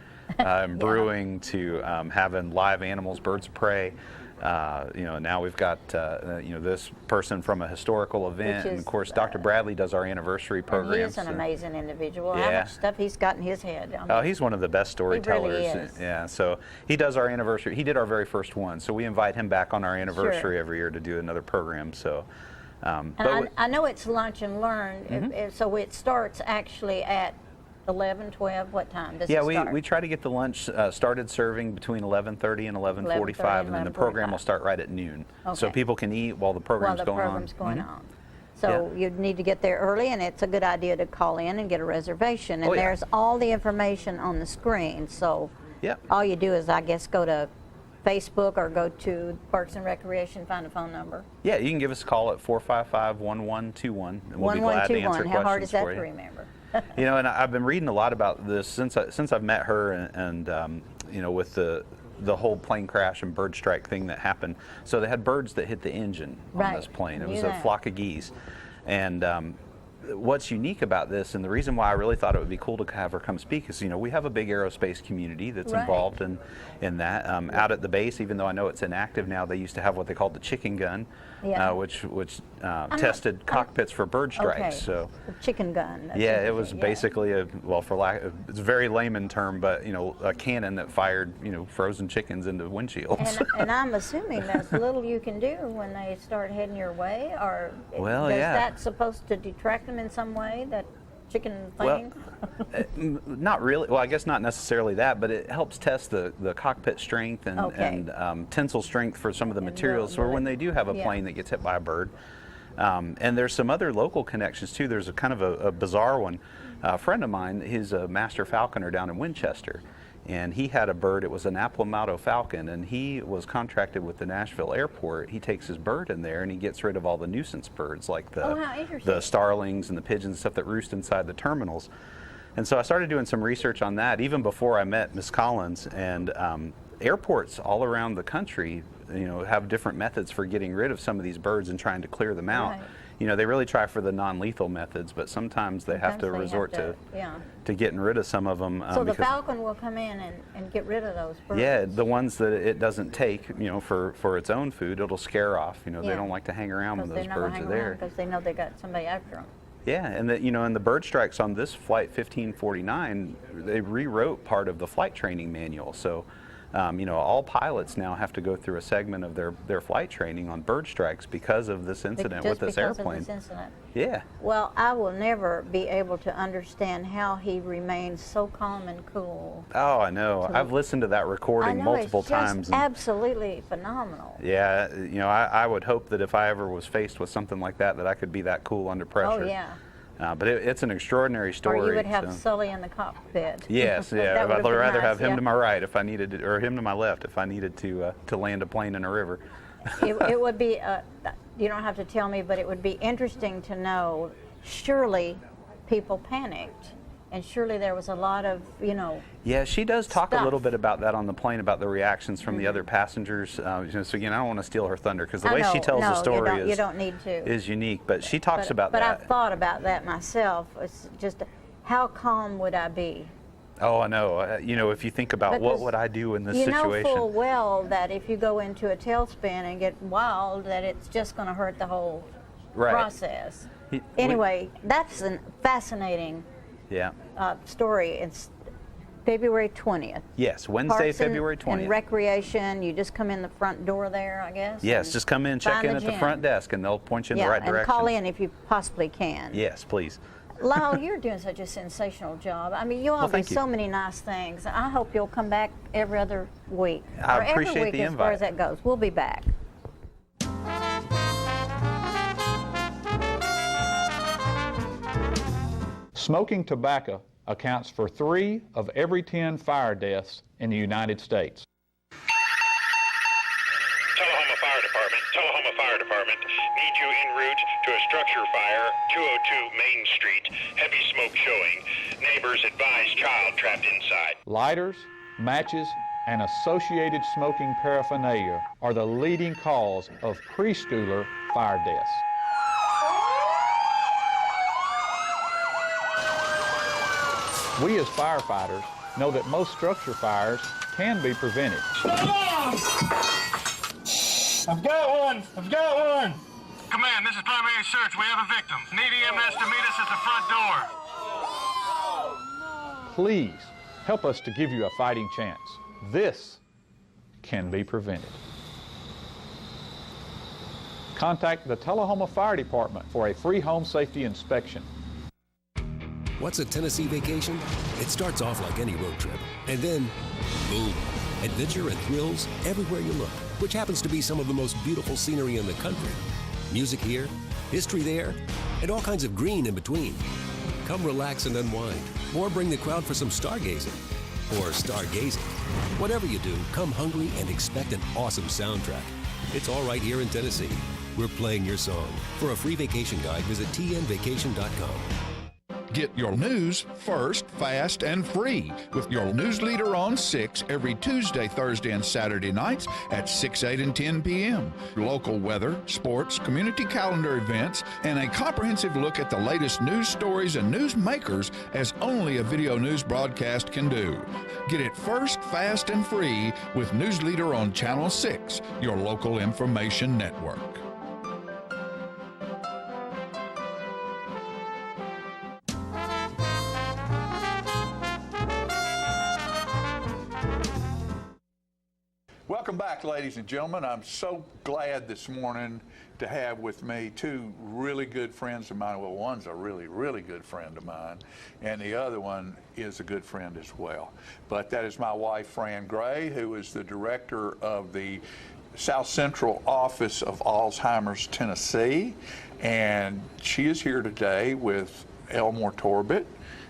brewing, to having live animals, birds of prey. Now we've got this person from a historical event, and of course Dr. Bradley does our anniversary program. He is an amazing individual. Yeah. How much stuff he's got in his head. He's one of the best storytellers. He really is. Yeah, so he does our anniversary. He did our very first one, so we invite him back on our anniversary every year to do another program. So, I know it's lunch and learn, so it starts actually at 11, 12, what time does it start? Yeah, we try to get the lunch started serving between 11:30 and 11:45, and then the program will start right at noon. Okay. So people can eat while the program's going on. So you'd need to get there early, and it's a good idea to call in and get a reservation. And there's all the information on the screen. So all you do is, I guess, go to Facebook or go to Parks and Recreation, find a phone number. Yeah, you can give us a call at 455-1121, and we'll be glad to answer questions for you. How hard is that to remember? And I've been reading a lot about this since I've met her, and with the whole plane crash and bird strike thing that happened. So they had birds that hit the engine on this plane. It was a flock of geese, and what's unique about this, and the reason why I really thought it would be cool to have her come speak, is we have a big aerospace community that's involved in that. Out at the base, even though I know it's inactive now, they used to have what they called the chicken gun, which tested cockpits for bird strikes. So the chicken gun. It was basically it's a very layman term, but a cannon that fired frozen chickens into windshields. And I'm assuming there's little you can do when they start heading your way, or is that supposed to detract them in some way, that chicken thing? Well, not really. Well, I guess not necessarily that, but it helps test the cockpit strength and tensile strength for some of the materials, so when they do have a plane that gets hit by a bird. And there's some other local connections too. There's a kind of a bizarre one. A friend of mine, he's a master falconer down in Winchester, and he had a bird. It was an Aplomato falcon, and he was contracted with the Nashville airport. He takes his bird in there and he gets rid of all the nuisance birds, like the starlings and the pigeons and stuff that roost inside the terminals. And so I started doing some research on that even before I met Ms. Collins. And airports all around the country, have different methods for getting rid of some of these birds and trying to clear them out. They really try for the non-lethal methods, but sometimes they have to resort to getting rid of some of them. So the falcon will come in and get rid of those birds? Yeah, the ones that it doesn't take, for its own food, it'll scare off. They don't like to hang around when those birds are there. Because they know they got somebody after them. Yeah, and and the bird strikes on this flight 1549, they rewrote part of the flight training manual. So You know, all pilots now have to go through a segment of their flight training on bird strikes because of this incident with this airplane. Of this incident. Yeah. Well, I will never be able to understand how he remains so calm and cool. Oh, I know. I've listened to that recording multiple times. It's absolutely phenomenal. Yeah, you know, I would hope that if I ever was faced with something like that, that I could be that cool under pressure. Oh, yeah. But it's an extraordinary story. Or you would have Sully in the cockpit. Yes, yeah. I'd rather have him yeah. to my right if I needed to, or him to my left if I needed to land a plane in a river. It would be, you don't have to tell me, but it would be interesting to know, surely people panicked. And surely there was a lot of, you know. Yeah, she does talk a little bit about that on the plane, about the reactions from the other passengers. You know, so again, I don't want to steal her thunder because the way she tells the story is unique. But she talks about that. But I've thought about that myself. It's just, how calm would I be? Oh, I know. You know, if you think about because what would I do in this situation. You know full well that if you go into a tailspin and get wild, that it's just going to hurt the whole process. Anyway, that's a fascinating story. It's February 20th. Yes, Wednesday, Parks February 20th. And recreation, you just come in the front door there, I guess? Yes, just come in, check in at the front desk, and they'll point you in the right direction. And call in if you possibly can. Yes, please. Lyle, you're doing such a sensational job. I mean, you all do so many nice things. I hope you'll come back every other week. I appreciate every week the as invite. far as that goes. We'll be back. Smoking tobacco accounts for 3 of every 10 fire deaths in the United States. Tullahoma Fire Department need you en route to a structure fire, 202 Main Street. Heavy smoke showing. Neighbors advise child trapped inside. Lighters, matches, and associated smoking paraphernalia are the leading cause of preschooler fire deaths. We as firefighters know that most structure fires can be prevented. I've got one! Command, this is primary search. We have a victim. Need EMS to meet us at the front door. Please help us to give you a fighting chance. This can be prevented. Contact the Tullahoma Fire Department for a free home safety inspection. What's a Tennessee vacation? It starts off like any road trip, and then, boom, adventure and thrills everywhere you look, which happens to be some of the most beautiful scenery in the country. Music here, history there, and all kinds of green in between. Come relax and unwind, or bring the crowd for some stargazing, or stargazing. Whatever you do, come hungry and expect an awesome soundtrack. It's all right here in Tennessee. We're playing your song. For a free vacation guide, visit tnvacation.com. Get your news first, fast, and free with your news leader on 6 every Tuesday, Thursday, and Saturday nights at 6, 8, and 10 p.m. Local weather, sports, community calendar events, and a comprehensive look at the latest news stories and news makers as only a video news broadcast can do. Get it first, fast, and free with News Leader on Channel 6, your local information network. Welcome back, ladies and gentlemen. I'm so glad this morning to have with me 2 really good friends of mine. Well, one's a really, really good friend of mine, and the other one is a good friend as well. But that is my wife, Fran Gray, who is the director of the South Central Office of Alzheimer's Tennessee, and she is here today with Elmore Torbett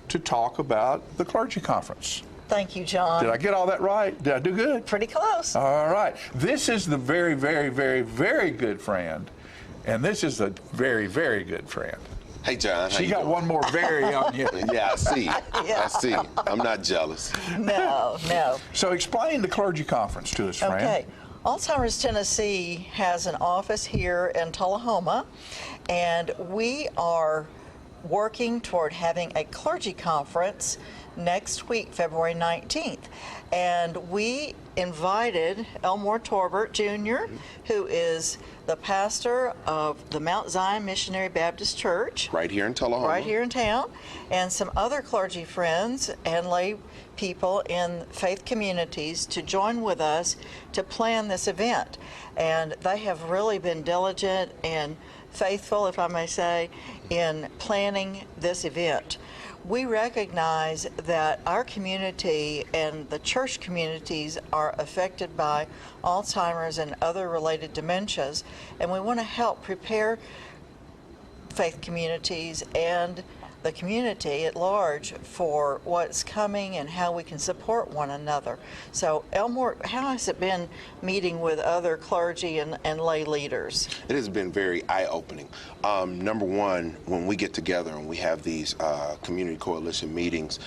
to talk about the clergy conference. Thank you, John. Did I get all that right? Did I do good? Pretty close. All right. This is the very, very, very, very good friend, and this is a very, very good friend. Hey, John. She got one more very on you. Yeah, I see. Yeah. I see. I'm not jealous. No. So explain the clergy conference to us, Fran. Okay. Alzheimer's Tennessee has an office here in Tullahoma, and we are working toward having a clergy conference next week, February 19th. And we invited Elmore Torbert Jr., who is the pastor of the Mount Zion Missionary Baptist Church. Right here in Tullahoma. Right here in town. And some other clergy friends and lay people in faith communities to join with us to plan this event. And they have really been diligent and faithful, if I may say, in planning this event. We recognize that our community and the church communities are affected by Alzheimer's and other related dementias, and we want to help prepare faith communities and the community at large for what's coming and how we can support one another. So, Elmore, how has it been meeting with other clergy and lay leaders? It has been very eye-opening. Number one, when we get together and we have these community coalition meetings,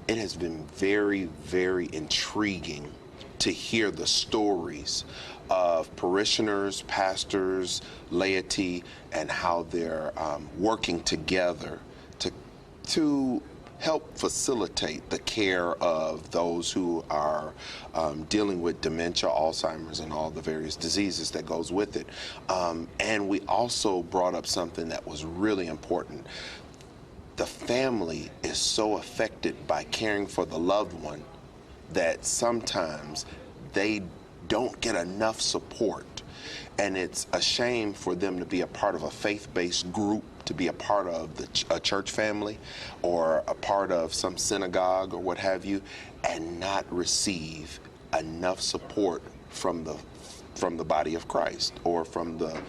it has been very, very intriguing to hear the stories of parishioners, pastors, laity, and how they're working together to help facilitate the care of those who are dealing with dementia, Alzheimer's, and all the various diseases that goes with it. And we also brought up something that was really important. The family is so affected by caring for the loved one that sometimes they don't get enough support. And it's a shame for them to be a part of a faith-based group, to be a part of a church family or a part of some synagogue or what have you, and not receive enough support from the body of Christ or from the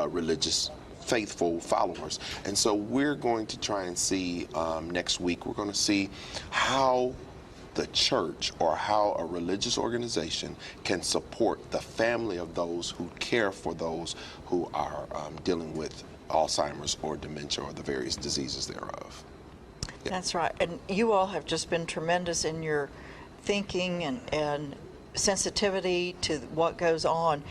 religious faithful followers. And so we're going to try and see next week, we're going to see how the church or how a religious organization can support the family of those who care for those who are dealing with Alzheimer's or dementia or the various diseases thereof. Yeah. That's right. And you all have just been tremendous in your thinking and sensitivity to what goes on.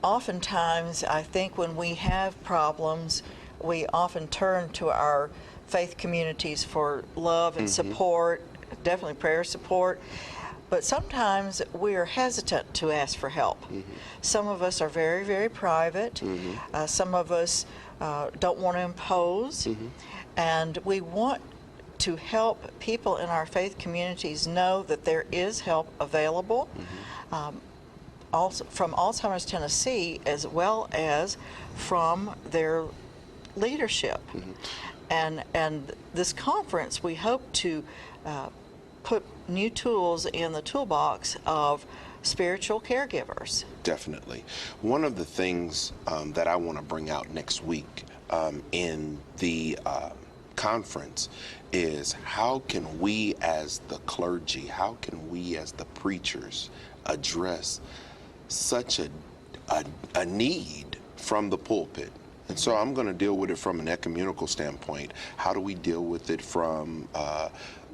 Oftentimes, I think when we have problems, we often turn to our faith communities for love and support, definitely prayer support. But sometimes we are hesitant to ask for help. Some of us are very, very private. Some of us don't want to impose. And we want to help people in our faith communities know that there is help available. Also from Alzheimer's Tennessee, as well as from their leadership. And this conference, we hope to put new tools in the toolbox of spiritual caregivers. Definitely. One of the things that I want to bring out next week in the conference is how can we as the clergy, how can we as the preachers address such a need from the pulpit? And so I'm going to deal with it from an ecumenical standpoint. How do we deal with it from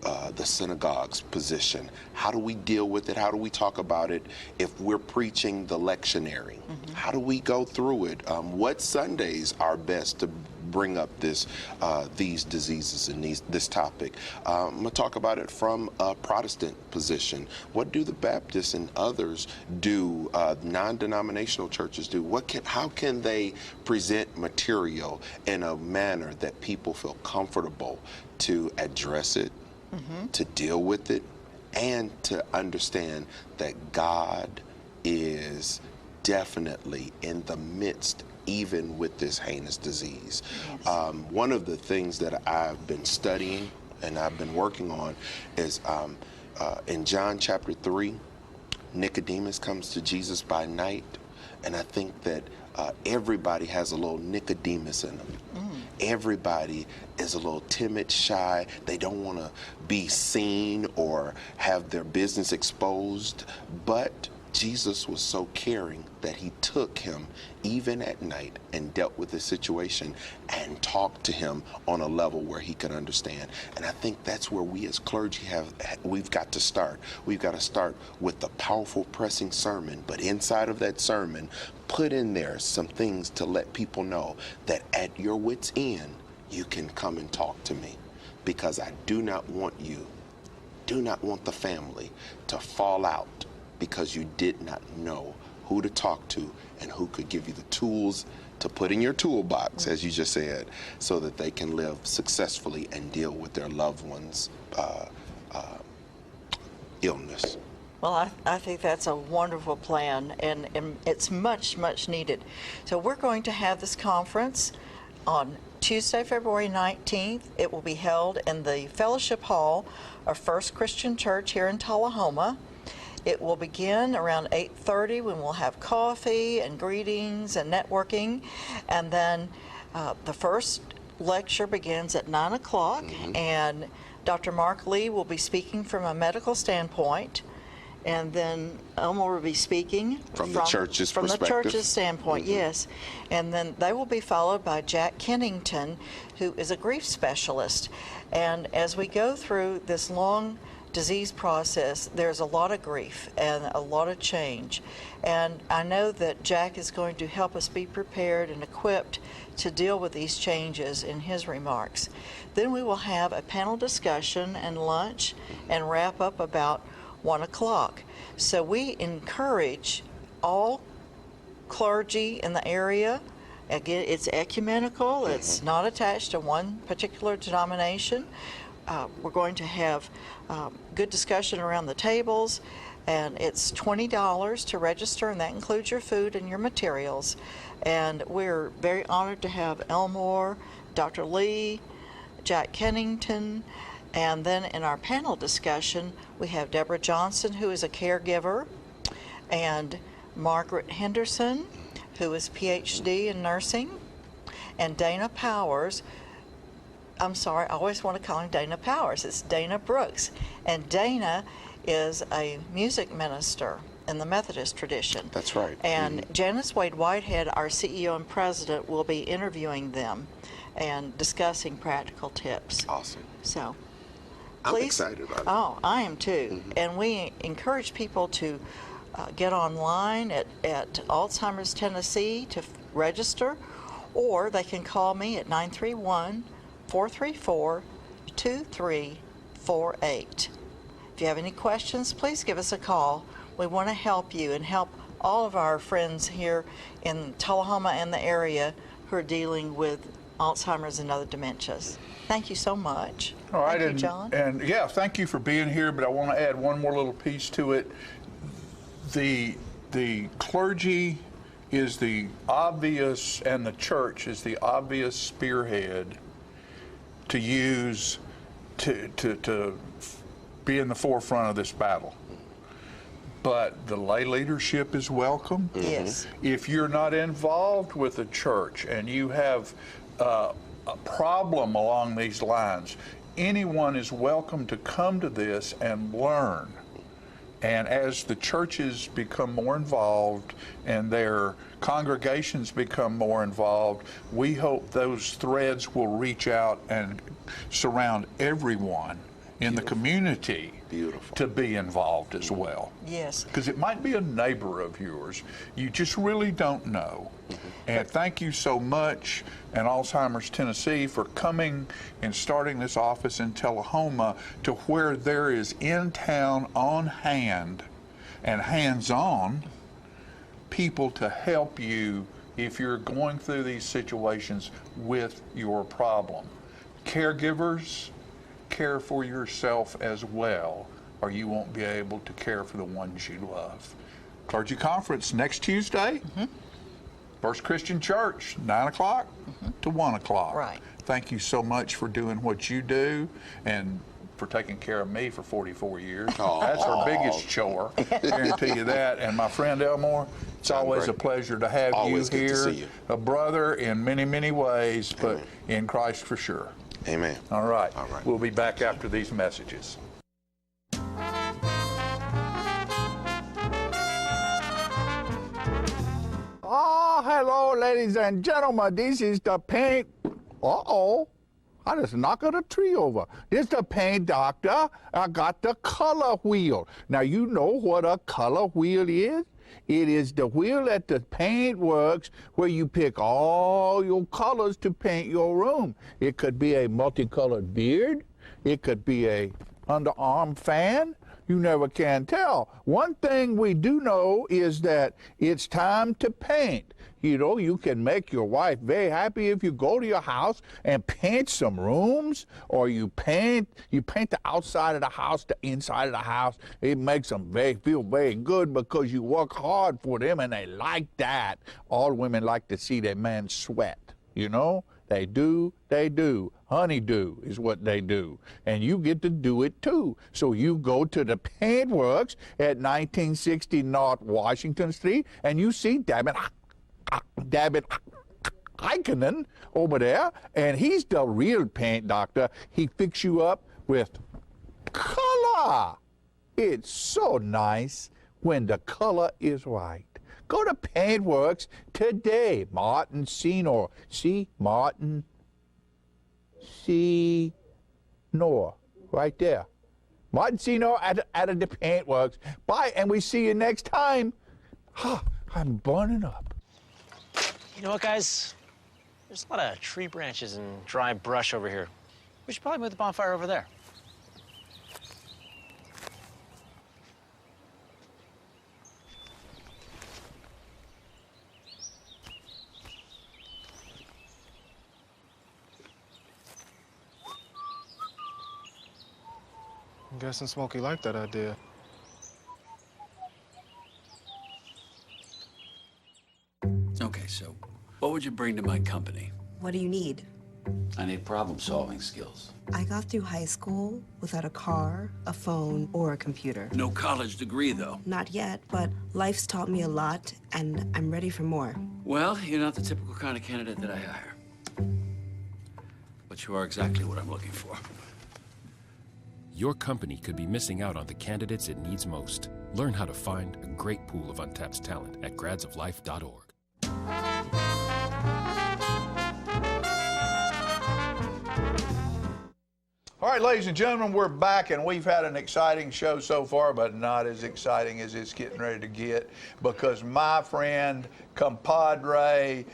the synagogue's position? How do we deal with it? How do we talk about it if we're preaching the lectionary? How do we go through it? What Sundays are best to bring up these diseases and this topic? I'm going to talk about it from a Protestant position. What do the Baptists and others do, non-denominational churches do? How can they present material in a manner that people feel comfortable to address it, to deal with it, and to understand that God is definitely in the midst, even with this heinous disease. Yes. One of the things that I've been studying and I've been working on is in John chapter 3, Nicodemus comes to Jesus by night, and I think that everybody has a little Nicodemus in them. Everybody is a little timid, shy. They don't want to be seen or have their business exposed. But Jesus was so caring that he took him even at night and dealt with the situation and talked to him on a level where he could understand. And I think that's where we as clergy we've got to start. We've got to start with the powerful, pressing sermon, but inside of that sermon, put in there some things to let people know that at your wit's end, you can come and talk to me, because I do not want the family to fall out because you did not know who to talk to and who could give you the tools to put in your toolbox, as you just said, so that they can live successfully and deal with their loved ones' illness. Well, I think that's a wonderful plan, and it's much, much needed. So we're going to have this conference on Tuesday, February 19th. It will be held in the Fellowship Hall of First Christian Church here in Tullahoma. It will begin around 8:30 when we'll have coffee and greetings and networking. And then the first lecture begins at 9 o'clock, and Dr. Mark Lee will be speaking from a medical standpoint. And then Elmore will be speaking from the church's perspective. From the church's standpoint, yes. And then they will be followed by Jack Kennington, who is a grief specialist. And as we go through this long disease process, there's a lot of grief and a lot of change. And I know that Jack is going to help us be prepared and equipped to deal with these changes in his remarks. Then we will have a panel discussion and lunch and wrap up about 1 o'clock. So we encourage all clergy in the area. Again, it's ecumenical. It's not attached to one particular denomination. We're going to have good discussion around the tables, and it's $20 to register, and that includes your food and your materials. And we're very honored to have Elmore, Dr. Lee, Jack Kennington, and then in our panel discussion, we have Deborah Johnson, who is a caregiver, and Margaret Henderson, who is PhD in nursing, and Dana Powers. I'm sorry, I always want to call him Dana Powers. It's Dana Brooks. And Dana is a music minister in the Methodist tradition. That's right. And Janice Wade Whitehead, our CEO and president, will be interviewing them and discussing practical tips. Awesome. So, I'm please, excited about it. Oh, I am too. And we encourage people to get online at Alzheimer's Tennessee to register, or they can call me at 931-434-2348. If you have any questions, please give us a call. We want to help you and help all of our friends here in Tullahoma and the area who are dealing with Alzheimer's and other dementias. Thank you so much. All right, thank you, John. And yeah, thank you for being here, but I want to add one more little piece to it. The clergy is the obvious, and the church is the obvious spearhead to use to be in the forefront of this battle. But the lay leadership is welcome. Yes. If you're not involved with the church and you have a problem along these lines, anyone is welcome to come to this and learn. And as the churches become more involved and their congregations become more involved, we hope those threads will reach out and surround everyone in the community to be involved as well. Yes. Because it might be a neighbor of yours. You just really don't know. And thank you so much, and Alzheimer's Tennessee, for coming and starting this office in Tullahoma to where there is in town, on hand, and hands-on people to help you if you're going through these situations with your problem. Caregivers, care for yourself as well, or you won't be able to care for the ones you love. Clergy Conference next Tuesday, First Christian Church, 9 o'clock to 1 o'clock. Right. Thank you so much for doing what you do and for taking care of me for 44 years. That's our biggest chore, I guarantee you that. And my friend Elmore, it's always a pleasure to have you here. Good to see you. A brother in many, many ways, but in Christ for sure. Amen. All right. We'll be back after these messages. Oh, hello, ladies and gentlemen. This is the paint. Uh-oh. I just knocked a tree over. This is the paint doctor. I got the color wheel. Now, you know what a color wheel is? It is the wheel at the paint works where you pick all your colors to paint your room. It could be a multicolored beard. It could be a underarm fan. You never can tell. One thing we do know is that it's time to paint. You know, you can make your wife very happy if you go to your house and paint some rooms, or you paint the outside of the house, the inside of the house. It makes them feel very good because you work hard for them and they like that. All women like to see their man sweat, you know? They do. Honeydew is what they do. And you get to do it too. So you go to the paint works at 1960 North Washington Street and you see David Heikkinen over there, and he's the real paint doctor. He fix you up with color. It's so nice when the color is right. Go to Paintworks today. Martin Senor. See? Martin Senor. Right there. Martin Senor at the Paintworks. Bye, and we see you next time. I'm burning up. You know what, guys? There's a lot of tree branches and dry brush over here. We should probably move the bonfire over there. I'm guessing Smokey liked that idea. Okay, so what would you bring to my company? What do you need? I need problem-solving skills. I got through high school without a car, a phone, or a computer. No college degree, though. Not yet, but life's taught me a lot, and I'm ready for more. Well, you're not the typical kind of candidate that I hire. But you are exactly what I'm looking for. Your company could be missing out on the candidates it needs most. Learn how to find a great pool of untapped talent at gradsoflife.org. All right, ladies and gentlemen, we're back, and we've had an exciting show so far, but not as exciting as it's getting ready to get, because my friend, compadre,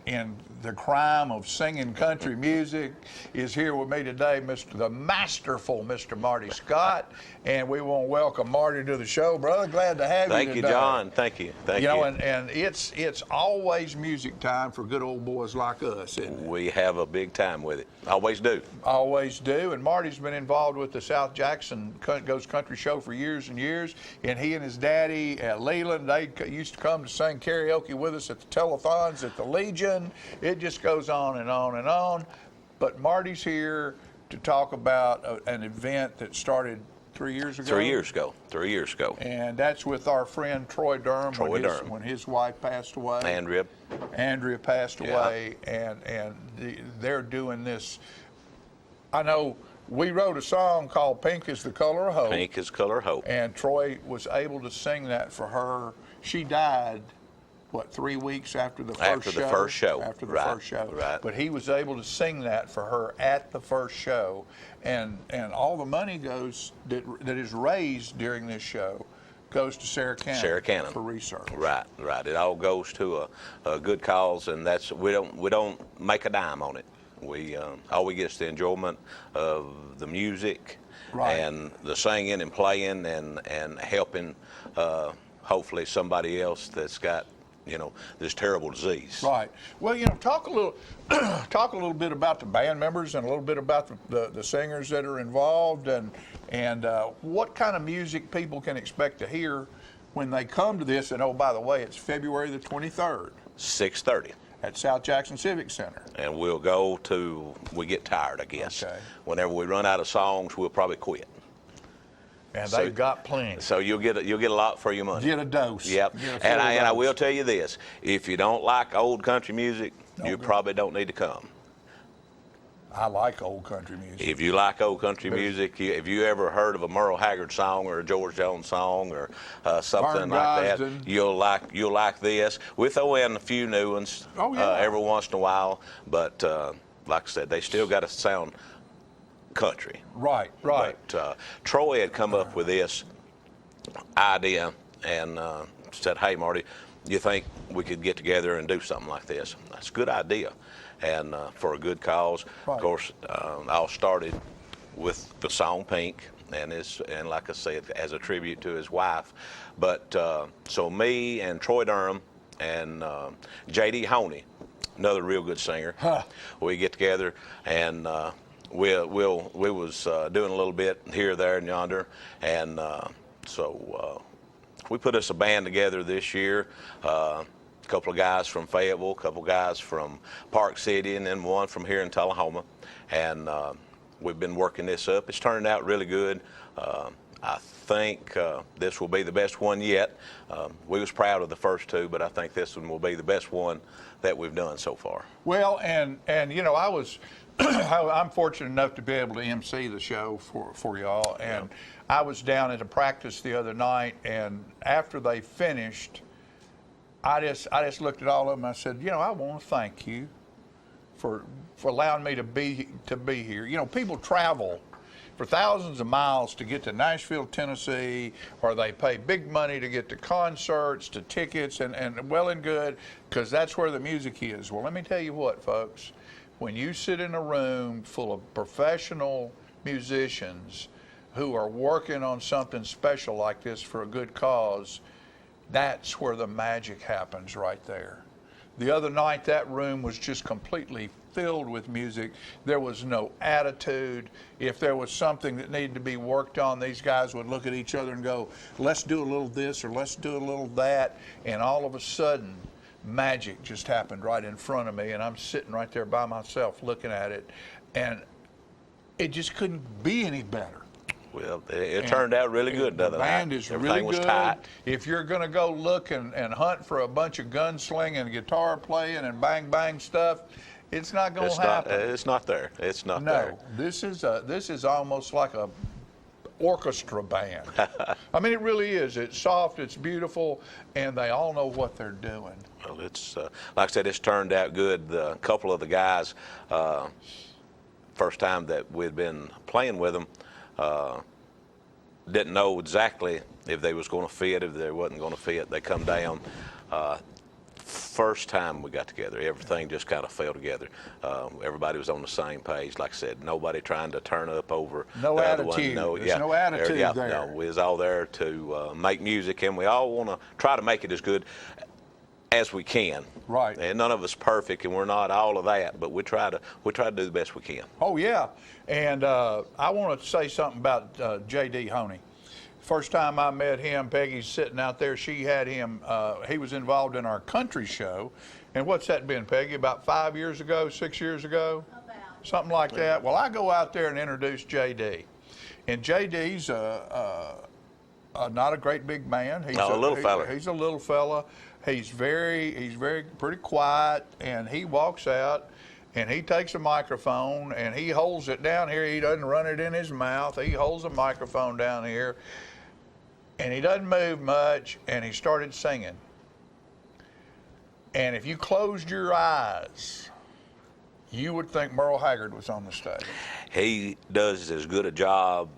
in the crime of singing country music, is here with me today, the masterful Mr. Marty Scott, and we want to welcome Marty to the show, brother. Glad to have you today. Thank you, John. Thank you. Thank you. You know, and it's always music time for good old boys like us, isn't it? We have a big time with it. Always do. Always do. And Marty's been involved with the South Jackson Goes Country Show for years and years. And he and his daddy at Leland, they used to come to sing karaoke with us at the telethons at the Legion. It just goes on and on and on. But Marty's here to talk about an event that started 3 years ago. 3 years ago. 3 years ago. And that's with our friend Troy Durham. When his wife passed away. Andrea passed away, and they're doing this. I know we wrote a song called Pink is the Color of Hope. Pink is the Color of Hope. And Troy was able to sing that for her. She died, what, 3 weeks after the first show? After the first show. Right. But he was able to sing that for her at the first show. And all the money goes that is raised during this show goes to Sarah Cannon for research. Right. It all goes to a good cause, and that's we don't make a dime on it. We all we get is the enjoyment of the music and the singing and playing and helping hopefully somebody else that's got this terrible disease. Right. Well, talk a little bit about the band members and a little bit about the singers that are involved and what kind of music people can expect to hear when they come to this. And oh, by the way, it's February the 23rd. 6:30. At South Jackson Civic Center. And we'll go to, we get tired, I guess. Okay. Whenever we run out of songs, we'll probably quit. And they've got plenty. So you'll get a lot for your money. Get a dose. Yep. And I will tell you this: if you don't like old country music, you probably don't need to come. I like old country music. If you like old country music, if you ever heard of a Merle Haggard song or a George Jones song or something like that, you'll like this. We throw in a few new ones every once in a while, but like I said, they still got to sound country. Right. But Troy had come up with this idea, and said, "Hey, Marty, you think we could get together and do something like this?" That's a good idea, and for a good cause. Right. Of course, all started with the song Pink, and like I said, as a tribute to his wife. But so me and Troy Durham and J.D. Honey, another real good singer, we get together and we was doing a little bit here, there, and yonder, and so we put us a band together this year. A couple of guys from Fayetteville, a couple of guys from Park City, and then one from here in Tullahoma, and we've been working this up. It's turning out really good. I think this will be the best one yet. We was proud of the first two, but I think this one will be the best one that we've done so far. Well, and you know, I'm fortunate enough to be able to MC the show for y'all, and I was down at a practice the other night, and after they finished, I just looked at all of them and I said, you know, I want to thank you for allowing me to be here. You know, people travel for thousands of miles to get to Nashville, Tennessee, or they pay big money to get to concerts, to tickets, and well and good, because that's where the music is. Well, let me tell you what, folks, when you sit in a room full of professional musicians who are working on something special like this for a good cause, that's where the magic happens right there. The other night, that room was just completely filled with music. There was no attitude. If there was something that needed to be worked on, these guys would look at each other and go, let's do a little this or let's do a little that. And all of a sudden, magic just happened right in front of me, and I'm sitting right there by myself looking at it, and it just couldn't be any better. Well, it turned out really good the other night. The band is really good. Was tight. If you're going to go look and hunt for a bunch of gunslinging and guitar playing and bang bang stuff, it's not going to happen. It's not there. It's not there. No, this is almost like a orchestra band. I mean, it really is. It's soft, it's beautiful, and they all know what they're doing. Well, it's like I said, it's turned out good. A couple of the guys, first time that we'd been playing with them, didn't know exactly if they was going to fit, if they wasn't going to fit. They come down. First time we got together, everything just kind of fell together. Everybody was on the same page. Like I said, nobody trying to turn up over no the attitude. other one. No, There's no attitude there. No, we was all there to make music, and we all want to try to make it as good as we can. Right. And none of us perfect, and we're not all of that, but we try to do the best we can. Oh yeah, and I want to say something about J.D. Honey. First time I met him, Peggy's sitting out there. She had him. He was involved in our country show, and what's that been, Peggy? About 5 years ago, 6 years ago, something like that. Well, I go out there and introduce J.D. And J.D.'s not a great big man. He's a little fella. He's a little fella. He's pretty quiet, and he walks out and he takes a microphone and he holds it down here. He doesn't run it in his mouth. He holds a microphone down here, and he doesn't move much, and he started singing. And if you closed your eyes, you would think Merle Haggard was on the stage. He does as good a job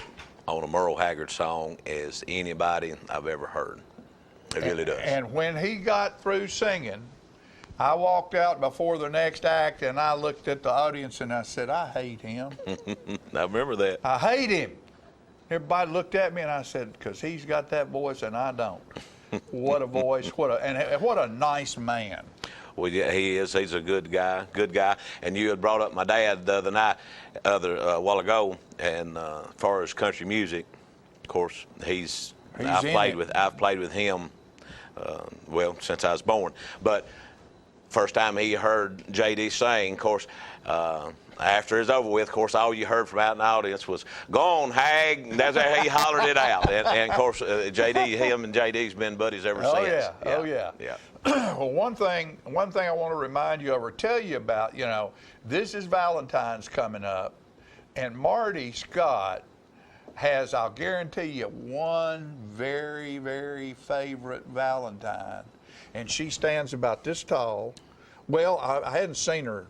on a Merle Haggard song as anybody I've ever heard. It really does. And when he got through singing, I walked out before the next act, and I looked at the audience and I said, I hate him. I remember that. I hate him. Everybody looked at me and I said, because he's got that voice and I don't. What a voice, what a nice man. Well, yeah, he is. He's a good guy. And you had brought up my dad the other night, a while ago, and as far as country music, of course, I've played with him, well, since I was born. But first time he heard J.D. sing, of course, after it's over with, of course, all you heard from out in the audience was, "Go on, Hag." That's how he hollered it out. And of course, him and J.D.'s been buddies ever since. Yeah. Oh yeah. Well, one thing I want to remind you of or tell you about, this is Valentine's coming up, and Marty Scott has, I'll guarantee you, one very, very favorite Valentine, and she stands about this tall. Well, I hadn't seen her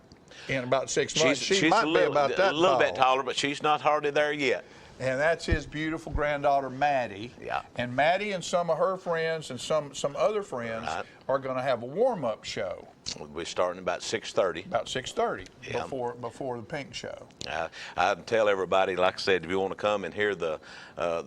in about 6 months. She might be about that tall. A little bit taller, but she's not hardly there yet. And that's his beautiful granddaughter, Maddie. Yeah. And Maddie and some of her friends and some other friends are going to have a warm-up show. We'll be starting about 6:30. About 6:30 before the pink show. I tell everybody, like I said, if you want to come and hear the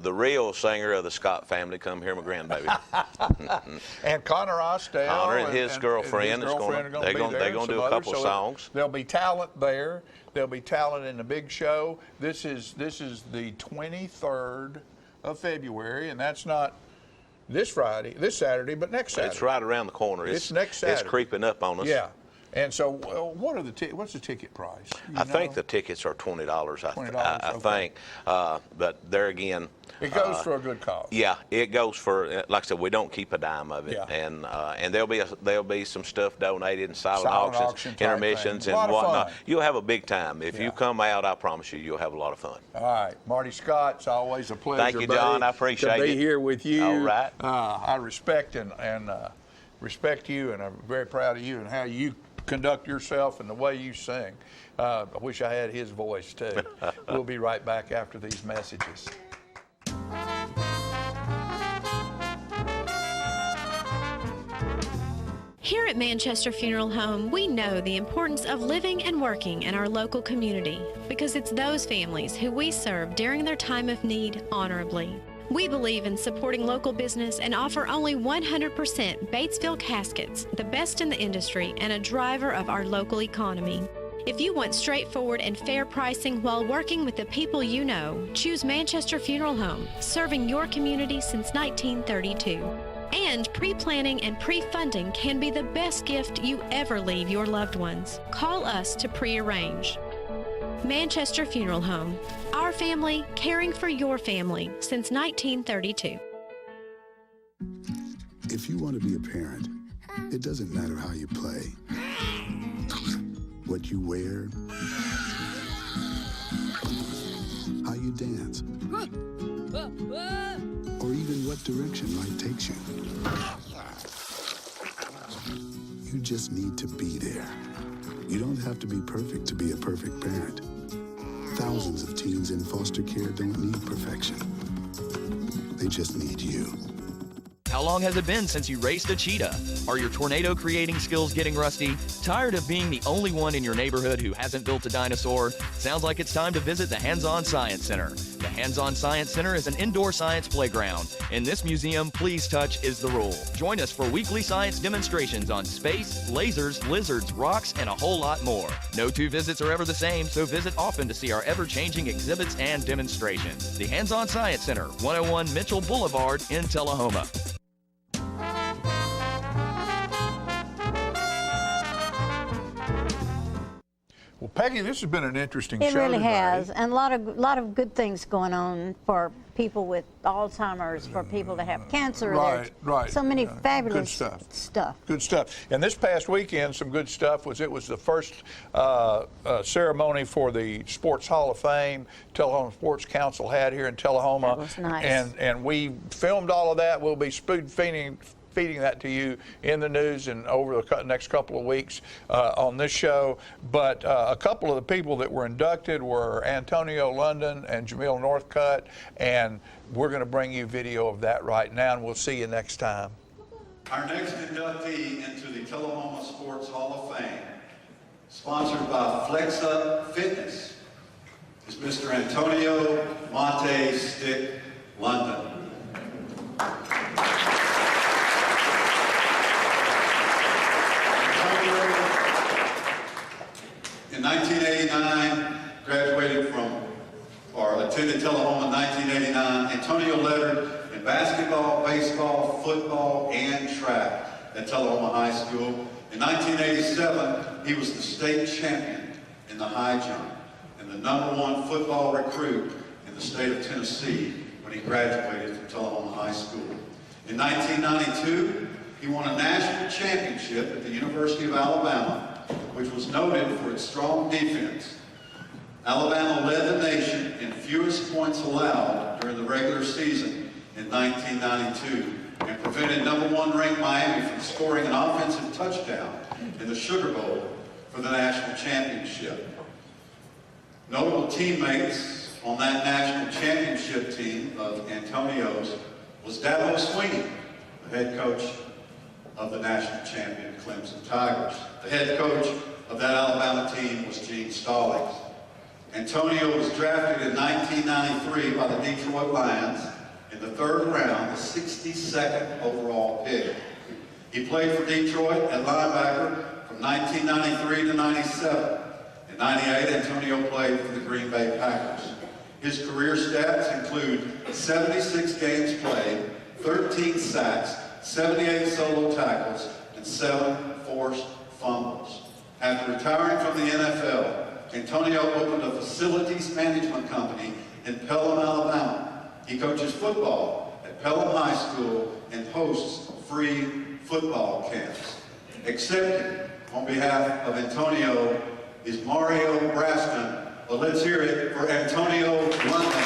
real singer of the Scott family, come hear my grandbaby. And Connor Ostell and his girlfriend is going to do a couple songs. There'll be talent there. There'll be talent in the big show. This is the 23rd of February, and that's not this Saturday, but next Saturday. It's right around the corner. It's next Saturday. It's creeping up on us. Yeah. And so, what's the ticket price? I think the tickets are $20. I think, but there again, it goes for a good cause. Yeah, it goes for, like I said, we don't keep a dime of it, and there'll be some stuff donated and silent auctions, intermissions, and whatnot. You'll have a big time if you come out. I promise you'll have a lot of fun. All right, Marty Scott, it's always a pleasure. Thank you, John. Buddy, I appreciate to be it. here with you. All right. I respect and respect you, and I'm very proud of you and how you conduct yourself and the way you sing. I wish I had his voice too. We'll be right back after these messages. Here at Manchester Funeral Home, we know the importance of living and working in our local community because it's those families who we serve during their time of need honorably. We believe in supporting local business and offer only 100% Batesville caskets, the best in the industry and a driver of our local economy. If you want straightforward and fair pricing while working with the people you know, choose Manchester Funeral Home, serving your community since 1932. And pre-planning and pre-funding can be the best gift you ever leave your loved ones. Call us to pre-arrange. Manchester Funeral Home. Our family caring for your family since 1932. If you want to be a parent, it doesn't matter how you play, what you wear, how you dance, or even what direction life takes you. You just need to be there. You don't have to be perfect to be a perfect parent. Thousands of teens in foster care don't need perfection. They just need you. How long has it been since you raced a cheetah? Are your tornado creating skills getting rusty? Tired of being the only one in your neighborhood who hasn't built a dinosaur? Sounds like it's time to visit the Hands-On Science Center. The Hands-On Science Center is an indoor science playground. In this museum, please touch is the rule. Join us for weekly science demonstrations on space, lasers, lizards, rocks, and a whole lot more. No two visits are ever the same, so visit often to see our ever-changing exhibits and demonstrations. The Hands-On Science Center, 101 Mitchell Boulevard in Tullahoma. Well, Peggy, this has been an interesting show. It really today. has, and a lot of good things going on for people with Alzheimer's, for people that have cancer. Right. So many fabulous stuff. Good stuff. And this past weekend, some good stuff was the first ceremony for the Sports Hall of Fame Tullahoma Sports Council had here in Tullahoma. That was nice. And we filmed all of that. We'll be feeding that to you in the news and over the next couple of weeks on this show. But a couple of the people that were inducted were Antonio London and Jamil Northcutt, and we're going to bring you video of that right now, and we'll see you next time. Our next inductee into the Tullahoma Sports Hall of Fame, sponsored by Flexa Fitness, is Mr. Antonio Monte Stick London. In 1989, attended Tullahoma in 1989. Antonio lettered in basketball, baseball, football, and track at Tullahoma High School. In 1987, he was the state champion in the high jump and the #1 football recruit in the state of Tennessee when he graduated from Tullahoma High School. In 1992, he won a national championship at the University of Alabama, which was noted for its strong defense. Alabama led the nation in fewest points allowed during the regular season in 1992 and prevented #1 ranked Miami from scoring an offensive touchdown in the Sugar Bowl for the national championship. Notable teammates on that national championship team of Antonio's was Dabo Sweeney, the head coach of the national champion Clemson Tigers. The head coach of that Alabama team was Gene Stallings. Antonio was drafted in 1993 by the Detroit Lions in the 3rd round, the 62nd overall pick. He played for Detroit at linebacker from 1993 to 97. In 98, Antonio played for the Green Bay Packers. His career stats include 76 games played, 13 sacks, 78 solo tackles, and 7 forced fumbles. After retiring from the NFL, Antonio opened a facilities management company in Pelham, Alabama. He coaches football at Pelham High School and hosts free football camps. Accepted on behalf of Antonio is Mario Brassman. Well, let's hear it for Antonio London.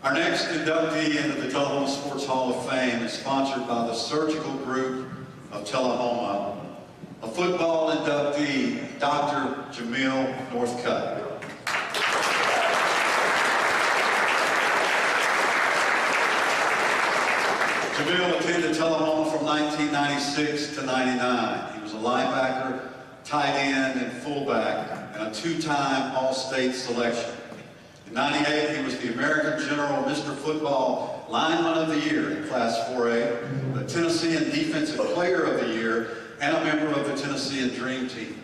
Our next inductee into the Tullahoma Sports Hall of Fame is sponsored by the Surgical Group of Tullahoma. A football inductee, Dr. Jamil Northcutt. Jamil attended Tullahoma from 1996 to 99. He was a linebacker, tight end, and fullback, and a 2-time All-State selection. In 98, he was the American General Mr. Football Lineman of the Year in Class 4A, the Tennessean Defensive Player of the Year, and a member of the Tennessean Dream Team.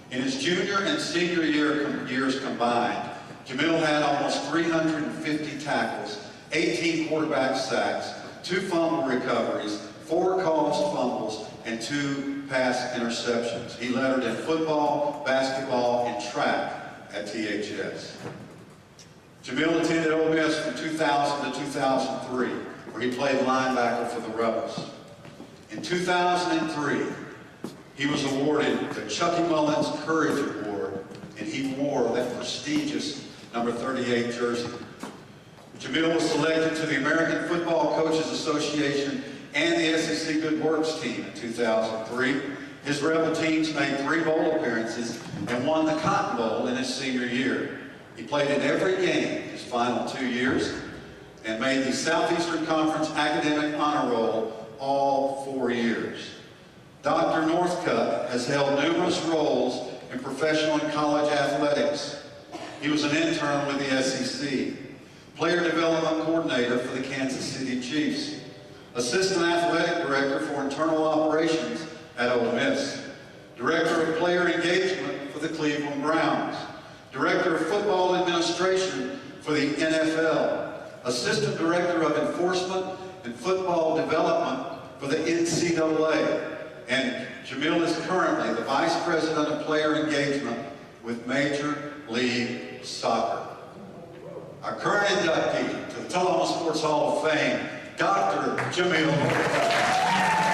In his junior and senior years combined, Jamil had almost 350 tackles, 18 quarterback sacks, 2 fumble recoveries, 4 caused fumbles, and 2 pass interceptions. He lettered in football, basketball, and track at THS. Jamil attended Ole Miss from 2000 to 2003, where he played linebacker for the Rebels. In 2003, he was awarded the Chucky Mullins Courage Award, and he wore that prestigious number 38 jersey. Jamil was selected to the American Football Coaches Association and the SEC Good Works team in 2003. His Rebel teams made 3 bowl appearances and won the Cotton Bowl in his senior year. He played in every game his final 2 years and made the Southeastern Conference Academic Honor Roll all 4 years. Dr. Northcutt has held numerous roles in professional and college athletics. He was an intern with the SEC, player development coordinator for the Kansas City Chiefs, assistant athletic director for internal operations at Ole Miss, director of player engagement for the Cleveland Browns, director of football administration for the NFL, assistant director of enforcement and football development for the NCAA, and Jamil is currently the vice president of player engagement with Major League Soccer. Our current inductee to the Tullahoma Sports Hall of Fame, Dr. Jamil Northcutt.